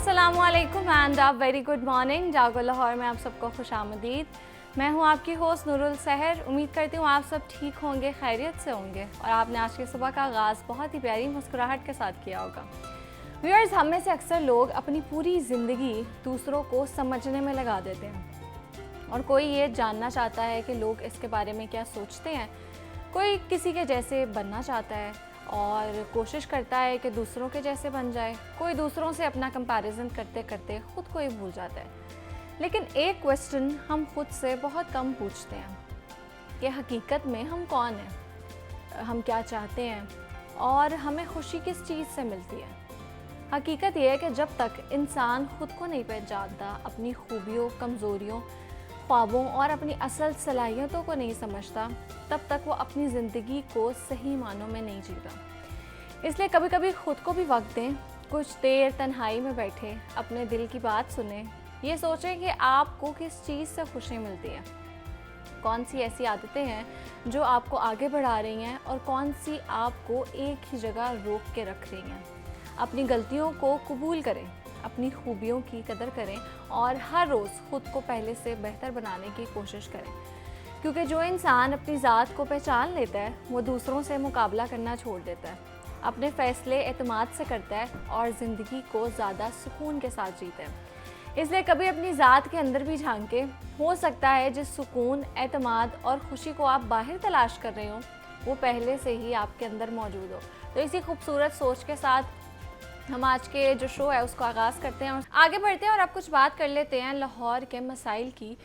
अस्सलामुअलैकुम एंड आप very good morning. जागो लाहौर में आप सबको खुशामदीद। मैं हूं आपकी होस्ट नूरुल सहर। उम्मीद करती हूं आप सब ठीक होंगे, खैरियत से होंगे और आपने आज की सुबह का आगाज़ बहुत ही प्यारी मुस्कुराहट के साथ किया होगा। व्यूअर्स, हम में से अक्सर लोग अपनी पूरी ज़िंदगी दूसरों को समझने में लगा देते हैं और कोई ये जानना चाहता है कि लोग इसके बारे में क्या सोचते हैं। कोई किसी के जैसे बनना चाहता है और कोशिश करता है कि दूसरों के जैसे बन जाए। कोई दूसरों से अपना कंपैरिजन करते करते ख़ुद को ही भूल जाता है। लेकिन एक क्वेश्चन हम खुद से बहुत कम पूछते हैं कि हकीकत में हम कौन हैं, हम क्या चाहते हैं और हमें खुशी किस चीज़ से मिलती है। हकीकत यह है कि जब तक इंसान ख़ुद को नहीं पहचानता, अपनी खूबियों, कमज़ोरियों, ख्वाबों और अपनी असल सलाहियतों को नहीं समझता, तब तक वो अपनी ज़िंदगी को सही मानों में नहीं जीता। इसलिए कभी कभी ख़ुद को भी वक्त दें, कुछ देर तन्हाई में बैठे, अपने दिल की बात सुने, ये सोचें कि आपको किस चीज़ से खुशी मिलती है, कौन सी ऐसी आदतें हैं जो आपको आगे बढ़ा रही हैं और कौन सी आपको एक ही जगह रोक के रख रही हैं। अपनी गलतियों को कबूल करें, अपनी खूबियों की कदर करें और हर रोज़ ख़ुद को पहले से बेहतर बनाने की कोशिश करें, क्योंकि जो इंसान अपनी ज़ात को पहचान लेता है वो दूसरों से मुकाबला करना छोड़ देता है, अपने फ़ैसले एतमाद से करता है और ज़िंदगी को ज़्यादा सुकून के साथ जीता है। इसलिए कभी अपनी ज़ात के अंदर भी झांके। हो सकता है जिस सुकून, एतमाद और ख़ुशी को आप बाहर तलाश कर रहे हो वो पहले से ही आपके अंदर मौजूद हो। तो इसी खूबसूरत सोच के साथ हम आज के जो शो है उसको आगाज़ करते हैं और आगे बढ़ते हैं और अब कुछ बात कर लेते हैं लाहौर के मसाइल की,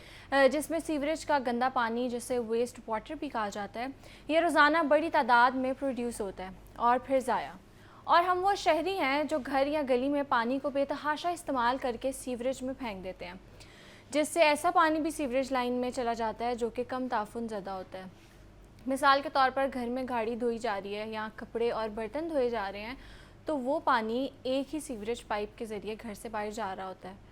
जिसमें सीवरेज का गंदा पानी, जिसे वेस्ट वाटर भी कहा जाता है, ये रोज़ाना बड़ी तादाद में प्रोड्यूस होता है और फिर ज़ाया। और हम वो शहरी हैं जो घर या गली में पानी को बेतहाशा इस्तेमाल करके सीवरेज में फेंक देते हैं, जिससे ऐसा पानी भी सीवरेज लाइन में चला जाता है जो कि कम ताफुन ज़दा होता है। मिसाल के तौर पर घर में गाड़ी धोई जा रही है या कपड़े और बर्तन धोए जा रहे हैं तो वो पानी एक ही सीवरेज पाइप के ज़रिए घर से बाहर जा रहा होता है।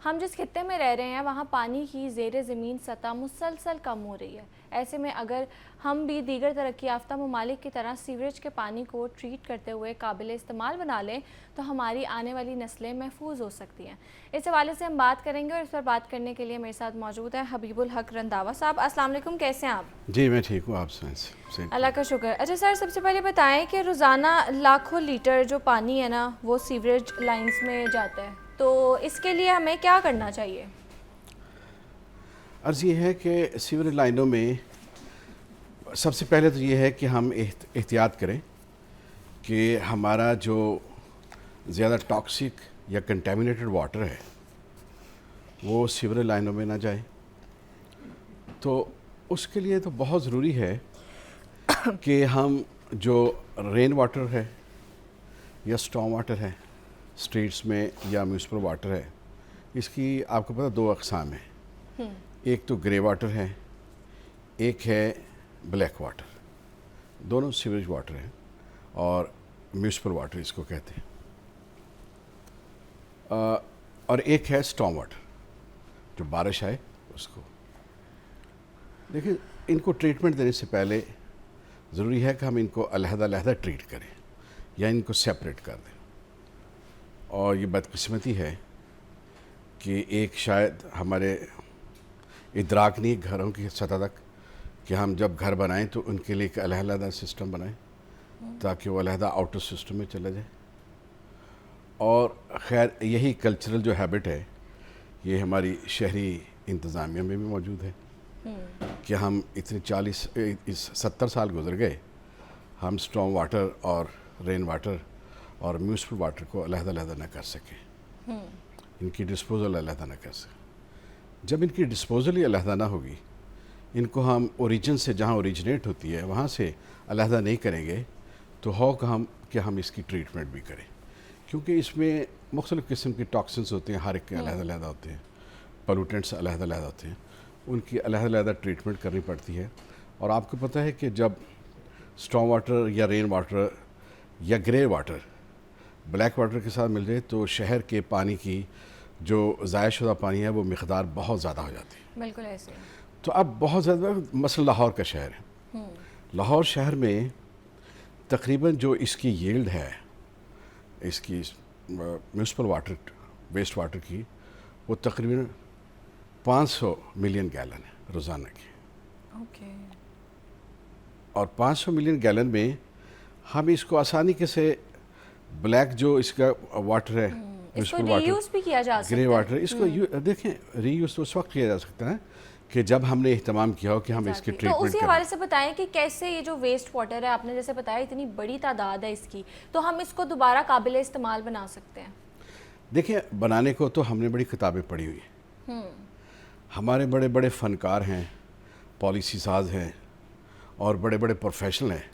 हम जिस खित्ते में रह रहे हैं वहाँ पानी की ज़ेरे ज़मीन सतह मुसलसल कम हो रही है। ऐसे में अगर हम भी दीगर तरक्की याफ्ता ममालिक की तरह सीवरेज के पानी को ट्रीट करते हुए काबिल इस्तेमाल बना लें तो हमारी आने वाली नस्लें महफूज हो सकती हैं। इस हवाले से हम बात करेंगे और इस पर बात करने के लिए मेरे साथ मौजूद है हबीबुल हक रंधावा साहब। अस्सलाम वालेकुम, कैसे हैं आप? जी मैं ठीक हूँ, आप अल्लाह का शुक्र। अच्छा सर, सबसे पहले बताएं कि रोज़ाना लाखों लीटर जो पानी है ना वो सीवरेज लाइंस में जाता है, तो इसके लिए हमें क्या करना चाहिए? अर्ज़ ये है कि सीवरेज लाइनों में सबसे पहले तो ये है कि हम एहतियात करें कि हमारा जो ज़्यादा टॉक्सिक या कंटेमिनेटेड वाटर है वो सीवरेज लाइनों में ना जाए। तो उसके लिए तो बहुत ज़रूरी है कि हम जो रेन वाटर है या स्टॉर्म वाटर है स्ट्रीट्स में या म्यूनिसिपल वाटर है, इसकी आपको पता दो अक़साम है। एक तो ग्रे वाटर है, एक है ब्लैक वाटर। दोनों सीवरेज वाटर हैं और म्यूनिसिपल वाटर इसको कहते हैं। और एक है स्टॉर्म वाटर, जो बारिश आए उसको। देखिए, इनको ट्रीटमेंट देने से पहले ज़रूरी है कि हम इनको अलहदा ट्रीट करें या इनको सेपरेट कर दें। और ये बदकिस्मती है कि एक शायद हमारे इदराक नहीं घरों की सतह तक कि हम जब घर बनाएं तो उनके लिए एक अलहदा सिस्टम बनाएं ताकि वो अलहदा आउटर सिस्टम में चला जाए। और खैर यही कल्चरल जो हैबिट है ये हमारी शहरी इंतज़ामिया में भी मौजूद है कि हम इतने 70 साल गुजर गए, हम स्टॉर्म वाटर और रेन वाटर और म्यूनिसिपल वाटर को अलहदा ना कर सकें, इनकी डिस्पोज़ल अलहदा ना कर सकें। जब इनकी डिस्पोज़ल ही अलहदा ना होगी, इनको हम ओरिजिन से जहाँ ओरिजिनेट होती है वहाँ से अलहदा नहीं करेंगे तो हम इसकी ट्रीटमेंट भी करें, क्योंकि इसमें मुख्तलिफ़ किस्म के टॉक्सिन्स होते हैं, हर एक के अलहदा होते हैं, पोल्यूटेंट्स अलहदा होते हैं, उनकी अलहदा ट्रीटमेंट करनी पड़ती है। और आपको पता है कि जब स्टॉर्म वाटर या रेन वाटर या ग्रे वाटर ब्लैक वाटर के साथ मिल जाए तो शहर के पानी की जो ज़ाया शुदा पानी है वो मिक़दार बहुत ज़्यादा हो जाती है। बिल्कुल ऐसे। तो अब बहुत ज़्यादा मसला लाहौर का शहर है। लाहौर शहर में तकरीबन जो इसकी यील्ड है, इसकी म्यूनिसिपल वाटर वेस्ट वाटर की वो तकरीबन 500 मिलियन गैलन है रोज़ाना की। ओके। और 500 मिलियन गैलन में हम इसको आसानी के से ब्लैक जो इसका वाटर है, इसको रीयूज भी किया जा सकता ग्रे है। वाटर, इसको देखें रीयूज तो उस वक्त किया जा सकता है कि जब हमने एहतमाम किया हो कि हम इसके तो ट्रीटमेंट उसी करें। हवाले से बताएं कि कैसे ये जो वेस्ट वाटर है, आपने जैसे बताया इतनी बड़ी तादाद है इसकी, तो हम इसको दोबारा काबिल इस्तेमाल बना सकते हैं। देखिए, बनाने को तो हमने बड़ी किताबें पढ़ी हुई हैं, हमारे बड़े बड़े फ़नकार हैं, पॉलिसी साज हैं और बड़े बड़े प्रोफेशनल हैं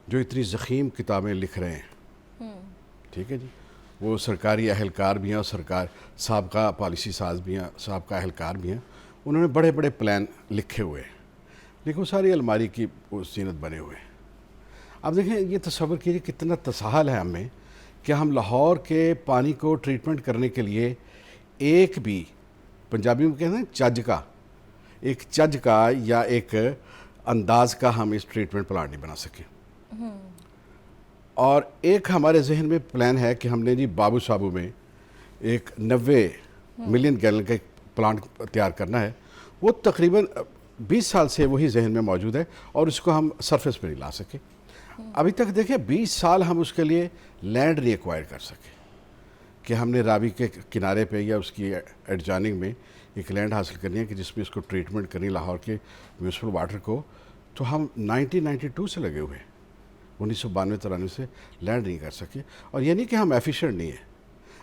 जो इतनी ज़ख़ीम किताबें लिख रहे हैं। ठीक है जी, वो सरकारी अहलकार भी हैं और सरकार साबका पॉलिसी साज भी हैं, साबका अहलकार भी हैं। उन्होंने बड़े बड़े प्लान लिखे हुए हैं, लेकिन वो सारी अलमारी की वो जीनत बने हुए हैं। अब देखें, ये तस्वर कीजिए कितना तसाहल है हमें कि हम लाहौर के पानी को ट्रीटमेंट करने के लिए एक भी, पंजाबी में कहते हैं एक चज का या एक अंदाज का हम इस ट्रीटमेंट प्लांट नहीं बना सके। और एक हमारे जहन में प्लान है कि हमने जी बाबू साबू में एक 90 मिलियन गैलन का एक प्लांट तैयार करना है। वो तकरीबन 20 साल से वही जहन में मौजूद है और इसको हम सरफेस पर नहीं ला सके। अभी तक देखिए 20 साल हम उसके लिए लैंड नहीं एक्वायर कर सके कि हमने रावी के किनारे पे या उसकी एडजॉइनिंग में एक लैंड हासिल करनी है कि जिसमें इसको ट्रीटमेंट करनी लाहौर के म्यूनसिपल वाटर को। तो हम 1992 से लगे हुए हैं, 1992-93 से लैंड नहीं कर सके। और ये नहीं कि हम एफिशिएंट नहीं है,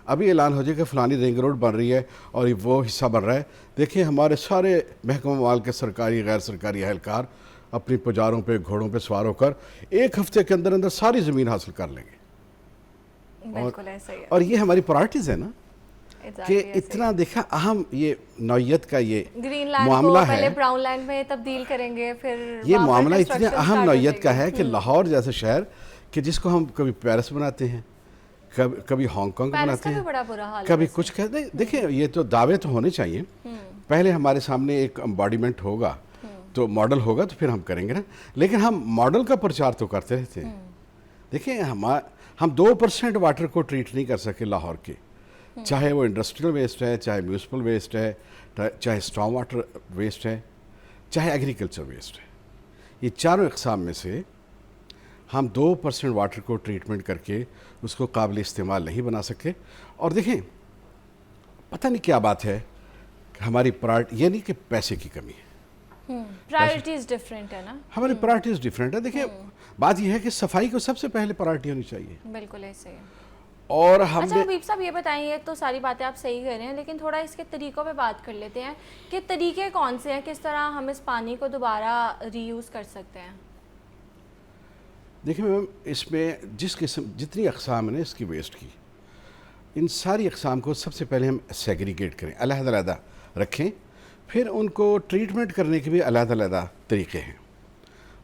अभी ऐलान हो जाए कि फ़लानी रिंग रोड बन रही है और वो हिस्सा बन रहा है। देखिए, हमारे सारे महकमा माल के सरकारी गैर सरकारी अहलकार अपनी पुजारों पे घोड़ों पे सवार होकर 1 हफ्ते के अंदर अंदर सारी ज़मीन हासिल कर लेंगे। बिल्कुल ऐसा ही है। और ये हमारी प्रायोरिटीज़ है ना कि ऐसे इतना देखा अहम ये नौयत का ये ग्रीन लैंड मामला को पहले है, ब्राउन लैंड में तब्दील करेंगे, फिर ये वहाँ पर मामला इतने construction अहम start हो नौयत का जाएगी। है कि लाहौर जैसे शहर कि जिसको हम कभी पेरिस बनाते हैं, कभी हांगकांग पेरिस बनाते का भी हैं, बड़ा बुरा हाल है कभी वैसे। कुछ कहते हैं। देखिए, ये तो दावे तो होने चाहिए, पहले हमारे सामने एक एम्बॉडीमेंट होगा तो मॉडल होगा तो फिर हम करेंगे ना। लेकिन हम मॉडल का प्रचार तो करते रहते हैं। देखिए, हम 2% वाटर को ट्रीट नहीं कर सके लाहौर के, चाहे वो इंडस्ट्रियल वेस्ट है, चाहे म्यूनसिपल वेस्ट है, चाहे स्टॉर्म वाटर वेस्ट है, चाहे एग्रीकल्चर वेस्ट है। ये चारों इकसाम में से हम 2% वाटर को ट्रीटमेंट करके उसको काबिल इस्तेमाल नहीं बना सके। और देखें, पता नहीं क्या बात है कि हमारी प्रायोरिटी, ये नहीं कि पैसे की कमी है, प्रायोरिटीज डिफरेंट है ना। हमारी प्रायोरिटीज डिफरेंट है। देखिए, बात यह है कि सफाई को सबसे पहले प्रायोरिटी होनी चाहिए। बिल्कुल ऐसे ही है। और अच्छा हमने हबीब साहब, ये बताइए, तो सारी बातें आप सही कह रहे हैं, लेकिन थोड़ा इसके तरीक़ों पे बात कर लेते हैं कि तरीके कौन से हैं, किस तरह हम इस पानी को दोबारा रीयूज़ कर सकते हैं। देखिए मैम, इसमें जिस किस्म जितनी अक़साम है ना इसकी वेस्ट की, इन सारी अक़साम को सबसे पहले हम सेग्रीगेट करें, अलग-अलग रखें, फिर उनको ट्रीटमेंट करने के भी अलग-अलग तरीके हैं।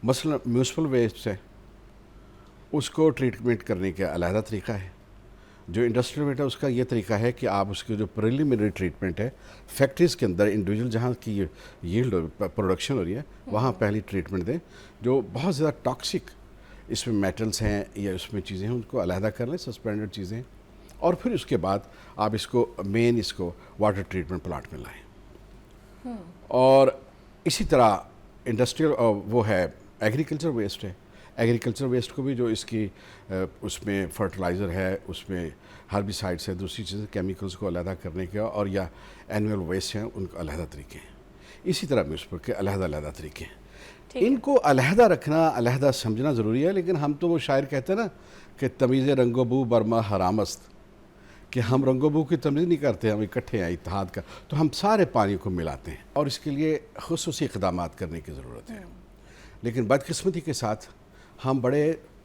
मसलन म्यूनसिपल वेस्ट है, उसको ट्रीटमेंट करने का अलग तरीका है। जो इंडस्ट्रियल वेस्ट है उसका ये तरीका है कि आप उसकी जो प्रिलिमिनरी ट्रीटमेंट है, फैक्ट्रीज़ के अंदर इंडिविजुअल जहाँ की यील्ड प्रोडक्शन हो रही है वहाँ पहली ट्रीटमेंट दें। जो बहुत ज़्यादा टॉक्सिक इसमें मेटल्स हैं या उसमें चीज़ें हैं उनको अलहदा कर लें, सस्पेंडेड चीज़ें, और फिर उसके बाद आप इसको इसको वाटर ट्रीटमेंट प्लांट में लाएं। और इसी तरह इंडस्ट्रियल वो है एग्रीकल्चर वेस्ट है, एग्रीकल्चर वेस्ट को भी जो इसकी उसमें फर्टिलाइज़र है, उसमें हर्बिसाइड्स है, दूसरी चीज़ें केमिकल्स को अलहदा करने के, और या एनुअल वेस्ट हैं उनको अलहदा तरीके हैं। इसी तरह म्यूनसिपल के अलहदा तरीके हैं। इनको अलहदा रखना, अलहदा समझना ज़रूरी है। लेकिन हम तो वो शायर कहते हैं ना कि तमीज़ रंगोबू बरमा हरामस्त, कि हम रंगोबू की तमीज़ नहीं करते, हम इकट्ठे हैं इत्तेहाद का, तो हम सारे पानी को मिलाते हैं और इसके लिए खुसूसी इक़दामात करने की ज़रूरत है। लेकिन बदकिस्मती के साथ हम बड़े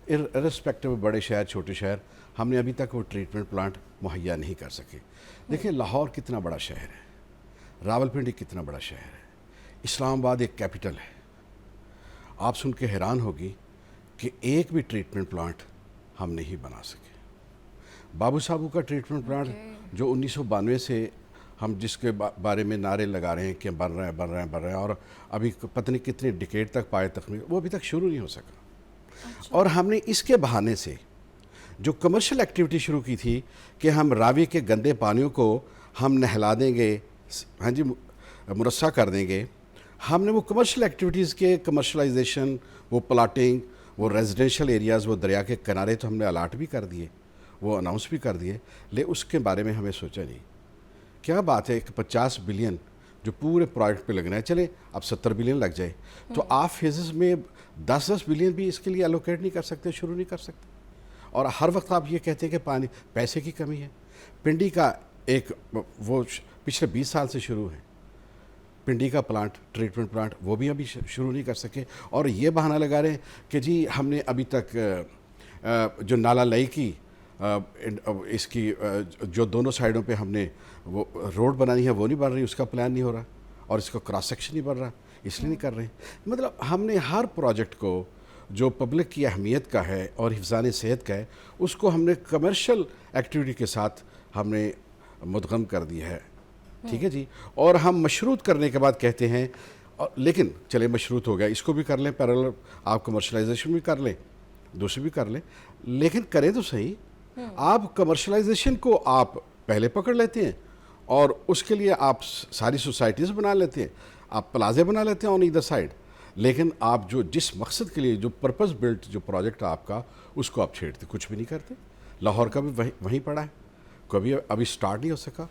इर्रेस्पेक्टिव बड़े शहर, छोटे शहर, हमने अभी तक वो ट्रीटमेंट प्लांट मुहैया नहीं कर सके। देखिए, लाहौर कितना बड़ा शहर है, रावलपिंडी कितना बड़ा शहर है, इस्लामाबाद एक कैपिटल है। आप सुन के हैरान होगी कि एक भी ट्रीटमेंट प्लांट हम नहीं बना सके। बाबू साबू का ट्रीटमेंट प्लांट जो 1992 से हम जिसके बारे में नारे लगा रहे हैं कि बन रहे हैं और अभी पता नहीं कितने डिकेड तक पाए तकनीक, वो अभी तक शुरू नहीं हो सका। और हमने इसके बहाने से जो कमर्शियल एक्टिविटी शुरू की थी कि हम रावी के गंदे पानियों को हम नहला देंगे, हाँ जी, मुरस्सा कर देंगे, हमने वो कमर्शियल एक्टिविटीज़ के कमर्शलाइजेशन, वो प्लाटिंग, वो रेजिडेंशियल एरियाज़, वो दरिया के किनारे तो हमने अलाट भी कर दिए, वो अनाउंस भी कर दिए, लेकिन उसके बारे में हमें सोचा नहीं। क्या बात है कि 50 बिलियन जो पूरे प्रोजेक्ट पे लगना है, चले अब 70 बिलियन लग जाए तो आप फेजेस में 10-10 बिलियन भी इसके लिए एलोकेट नहीं कर सकते, शुरू नहीं कर सकते। और हर वक्त आप ये कहते हैं कि पानी, पैसे की कमी है। पिंडी का एक वो पिछले 20 साल से शुरू है, पिंडी का प्लांट, ट्रीटमेंट प्लांट, वो भी अभी शुरू नहीं कर सके। और ये बहाना लगा रहे हैं कि जी हमने अभी तक जो नाला लई की इसकी जो दोनों साइडों पे हमने वो रोड बनानी है वो नहीं बन रही, उसका प्लान नहीं हो रहा, और इसका क्रॉस सेक्शन नहीं बन रहा, इसलिए नहीं कर रहे। मतलब हमने हर प्रोजेक्ट को जो पब्लिक की अहमियत का है और हिफ्ज़ान सेहत का है, उसको हमने कमर्शियल एक्टिविटी के साथ हमने मुदगम कर दिया है। ठीक है जी। और हम मशरूत करने के बाद कहते हैं लेकिन चले मशरूत हो गया, इसको भी कर लें, पैरेलल आप कमर्शलाइजेशन भी कर लें, दूसरी भी कर लें, लेकिन करें तो सही। आप कमर्शलाइजेशन को आप पहले पकड़ लेते हैं और उसके लिए आप सारी सोसाइटीज़ बना लेते हैं, आप प्लाजे बना लेते हैं ऑन ईदर साइड, लेकिन आप जो जिस मकसद के लिए जो पर्पस बिल्ट जो प्रोजेक्ट है आपका, उसको आप छेड़ते कुछ भी नहीं करते। लाहौर का भी वहीं पड़ा है, कभी अभी स्टार्ट नहीं हो सका।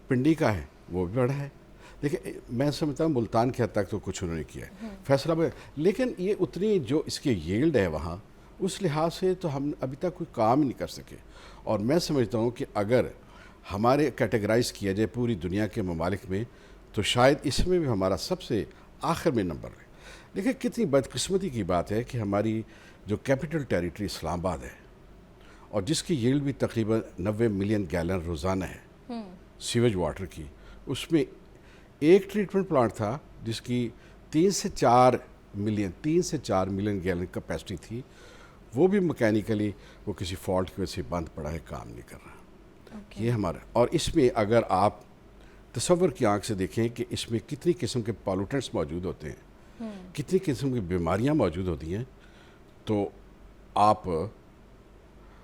पिंडी का है वो भी बड़ा है। देखिए मैं समझता हूँ मुल्तान के हद तक तो कुछ उन्होंने किया है फैसला, लेकिन ये उतनी जो इसकी यील्ड है वहाँ, उस लिहाज से तो हम अभी तक कोई काम ही नहीं कर सके। और मैं समझता हूँ कि अगर हमारे कैटेगराइज किया जाए पूरी दुनिया के ममालिक में, तो शायद इसमें भी हमारा सबसे आखिर में नंबर है। देखिए कितनी बदकिस्मती की बात है कि हमारी जो कैपिटल टेरिटरी इस्लामाबाद है और जिसकी यील्ड भी तकरीबन 90 मिलियन गैलन रोज़ाना है सीवेज वाटर की, उसमें एक ट्रीटमेंट प्लांट था जिसकी 3 से 4 मिलियन गैलन कैपेसिटी थी, वो भी मैकेनिकली वो किसी फॉल्ट की वजह से बंद पड़ा है, काम नहीं कर रहा। ये हमारा, और इसमें अगर आप तसव्वुर की आंख से देखें कि इसमें कितनी किस्म के पॉल्यूटेंट्स मौजूद होते हैं, कितनी किस्म की बीमारियां मौजूद होती हैं, तो आप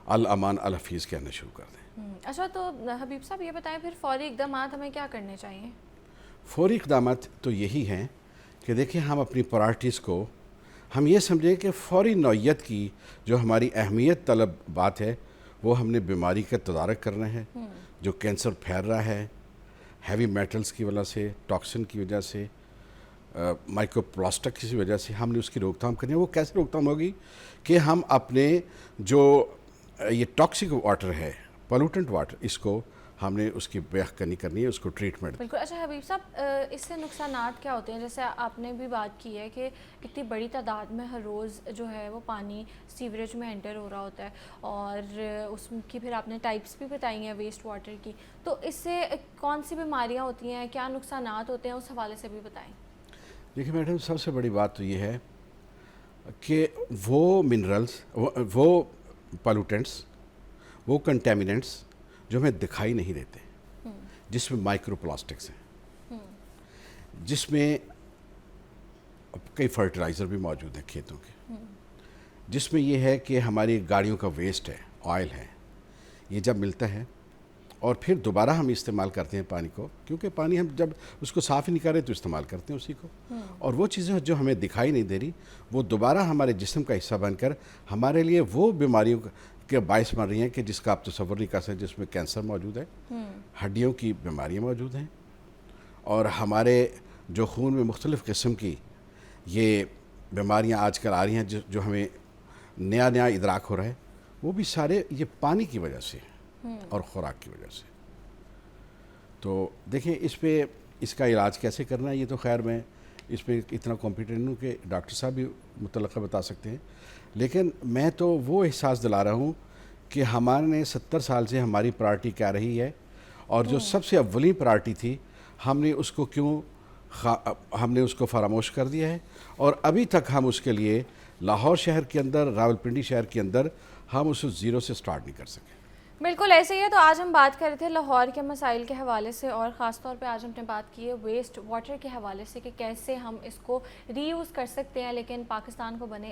अल अमान अल हफीज़ कहना शुरू कर दें। अच्छा, तो हबीब साहब ये बताएं फिर फौरी इक़दाम हमें क्या करने चाहिए? फौरी इक़दाम तो यही हैं कि देखिए हम अपनी प्रायरिटीज़ को हम ये समझें कि फ़ौरी नौइयत की जो हमारी अहमियत तलब बात है, वो हमने बीमारी का तदारक करना है। जो कैंसर फैल रहा है हैवी मेटल्स की वजह से, टॉक्सिन की वजह से, माइक्रोप्लास्टिक की वजह से, हमने उसकी रोकथाम करनी है। वो कैसे रोकथाम होगी कि हम अपने जो ये टॉक्सिक वाटर है, पोल्यूटेंट वाटर, इसको हमने उसकी बेहतरनी करनी है, उसको ट्रीटमेंट। बिल्कुल। अच्छा हबीब साहब, इससे नुकसानात क्या होते हैं? जैसे आपने भी बात की है कि कितनी बड़ी तादाद में हर रोज़ जो है वो पानी सीवरेज में एंटर हो रहा होता है, और उसकी फिर आपने टाइप्स भी बताई हैं वेस्ट वाटर की, तो इससे कौन सी बीमारियाँ होती हैं, क्या नुकसानात होते हैं, उस हवाले से भी बताएँ। देखिए मैडम, सबसे बड़ी बात तो ये है कि वो मिनरल्स, वो पोल्यूटेंट्स, वो कंटेमिनेंट्स जो हमें दिखाई नहीं देते, जिसमें माइक्रोप्लास्टिक्स हैं, जिसमें कई फर्टिलाइज़र भी मौजूद है खेतों के, जिसमें ये है कि हमारी गाड़ियों का वेस्ट है, ऑयल है, ये जब मिलता है और फिर दोबारा हम इस्तेमाल करते हैं पानी को, क्योंकि पानी हम जब उसको साफ़ ही नहीं कर रहे तो इस्तेमाल करते हैं उसी को, और वो चीज़ें जो हमें दिखाई नहीं दे रही वो दोबारा हमारे जिस्म का हिस्सा बनकर हमारे लिए वो बीमारियों के बायस बन रही हैं कि जिसका आप तसव्वुर नहीं कर सकते, जिसमें कैंसर मौजूद है, हड्डियों की बीमारियाँ मौजूद हैं, और हमारे जो खून में मुख्तलिफ़ किस्म की ये बीमारियाँ आजकल आ रही हैं, जो हमें नया इदराक हो रहा है, वो भी सारे ये पानी की वजह से और ख़ुराक की वजह से। तो देखिए इस पे इसका इलाज कैसे करना है, ये तो खैर मैं इस पे इतना कॉम्पिटेंट हूँ कि डॉक्टर साहब भी मुतलक़ा बता सकते हैं, लेकिन मैं तो वो एहसास दिला रहा हूँ कि हमारे 70 साल से हमारी प्रायोरिटी क्या रही है, और जो सबसे अव्वली प्रायोरिटी थी हमने उसको हमने उसको फरामोश कर दिया है, और अभी तक हम उसके लिए लाहौर शहर के अंदर, रावलपिंडी शहर के अंदर हम उसे ज़ीरो से स्टार्ट नहीं कर सके। बिल्कुल ऐसे ही है। तो आज हम बात कर रहे थे लाहौर के मसाइल के हवाले से, और ख़ास तौर पे आज हमने बात की है वेस्ट वाटर के हवाले से कि कैसे हम इसको रीयूज़ कर सकते हैं। लेकिन पाकिस्तान को बने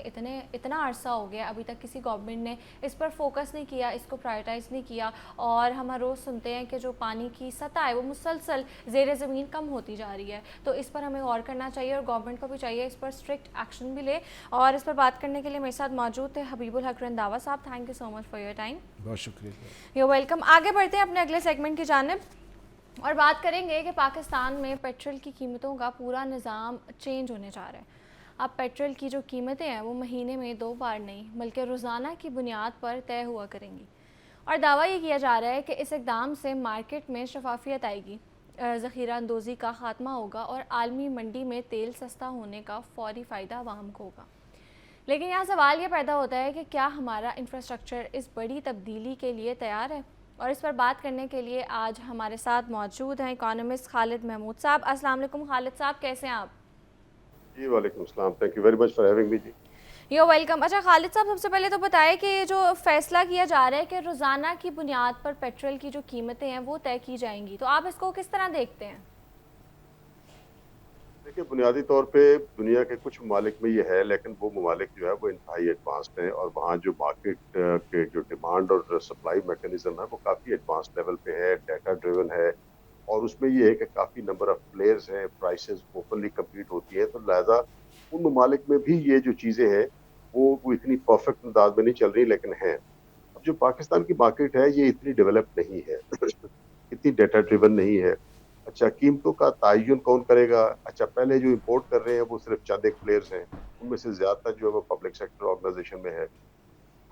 इतना अरसा हो गया, अभी तक किसी गवर्नमेंट ने इस पर फोकस नहीं किया, इसको प्रायोरिटाइज़ नहीं किया। और हम हर रोज़ सुनते हैं कि जो पानी की सतह है वो मुसलसल ज़ेर ज़मीन कम होती जा रही है। तो इस पर हमें गौर करना चाहिए और गवर्नमेंट को भी चाहिए इस पर स्ट्रिक्ट एक्शन भी ले। और इस पर बात करने के लिए मेरे साथ मौजूद थे हबीबुल हक रंधावा साहब। Thank you so much for your time. बहुत शुक्रिया। You welcome. आगे बढ़ते हैं अपने अगले सेगमेंट की जानिब और बात करेंगे कि पाकिस्तान में पेट्रोल की कीमतों का पूरा निज़ाम चेंज होने जा रहा है। अब पेट्रोल की जो कीमतें हैं वो महीने में 2 बार नहीं बल्कि रोज़ाना की बुनियाद पर तय हुआ करेंगी। और दावा ये किया जा रहा है कि इस इकदाम से मार्केट में शफाफियत आएगी, ज़ख़ीरा अंदोज़ी का ख़ात्मा होगा और आलमी मंडी में तेल सस्ता होने का फ़ौरी फ़ायदा अवाम को होगा। लेकिन यहाँ सवाल ये पैदा होता है कि क्या हमारा इंफ्रास्ट्रक्चर इस बड़ी तब्दीली के लिए तैयार है। और इस पर बात करने के लिए आज हमारे साथ मौजूद हैं इकोनॉमिस्ट खालिद महमूद साहब। अस्सलाम वालेकुम खालिद साहब, कैसे हैं आप? जी वालेकुम सलाम। Thank you very much for having me जी। You're welcome. अच्छा खालिद साहब, सबसे पहले तो बताएं कि ये जो फैसला किया जा रहा है कि रोज़ाना की बुनियाद पर पेट्रोल की जो कीमतें हैं वो तय की जाएंगी, तो आप इसको किस तरह देखते हैं? देखिए, बुनियादी तौर पे दुनिया के कुछ ममालिक में ये है, लेकिन वो ममालिक जो है वो इंतहाई एडवांस्ड हैं और वहाँ जो मार्केट के जो डिमांड और सप्लाई मैकेनिज्म है वो काफ़ी एडवांस्ड लेवल पे है, डाटा ड्रिवन है। और उसमें ये है कि काफ़ी नंबर ऑफ प्लेयर्स हैं, प्राइसेस ओपनली कम्पीट होती है, तो लिहाजा उन ममालिक में भी ये जो चीज़ें हैं वो इतनी परफेक्ट अंदाज में नहीं चल रही, लेकिन हैं। अब जो पाकिस्तान की मार्केट है ये इतनी डेवलप नहीं है इतनी डेटा ड्रिवन नहीं है। अच्छा, कीमतों का तयन कौन करेगा? अच्छा, पहले जो इंपोर्ट कर रहे हैं वो सिर्फ चंद एक प्लेयर्स हैं, उनमें से ज्यादातर जो है वो पब्लिक सेक्टर ऑर्गेनाइजेशन में है।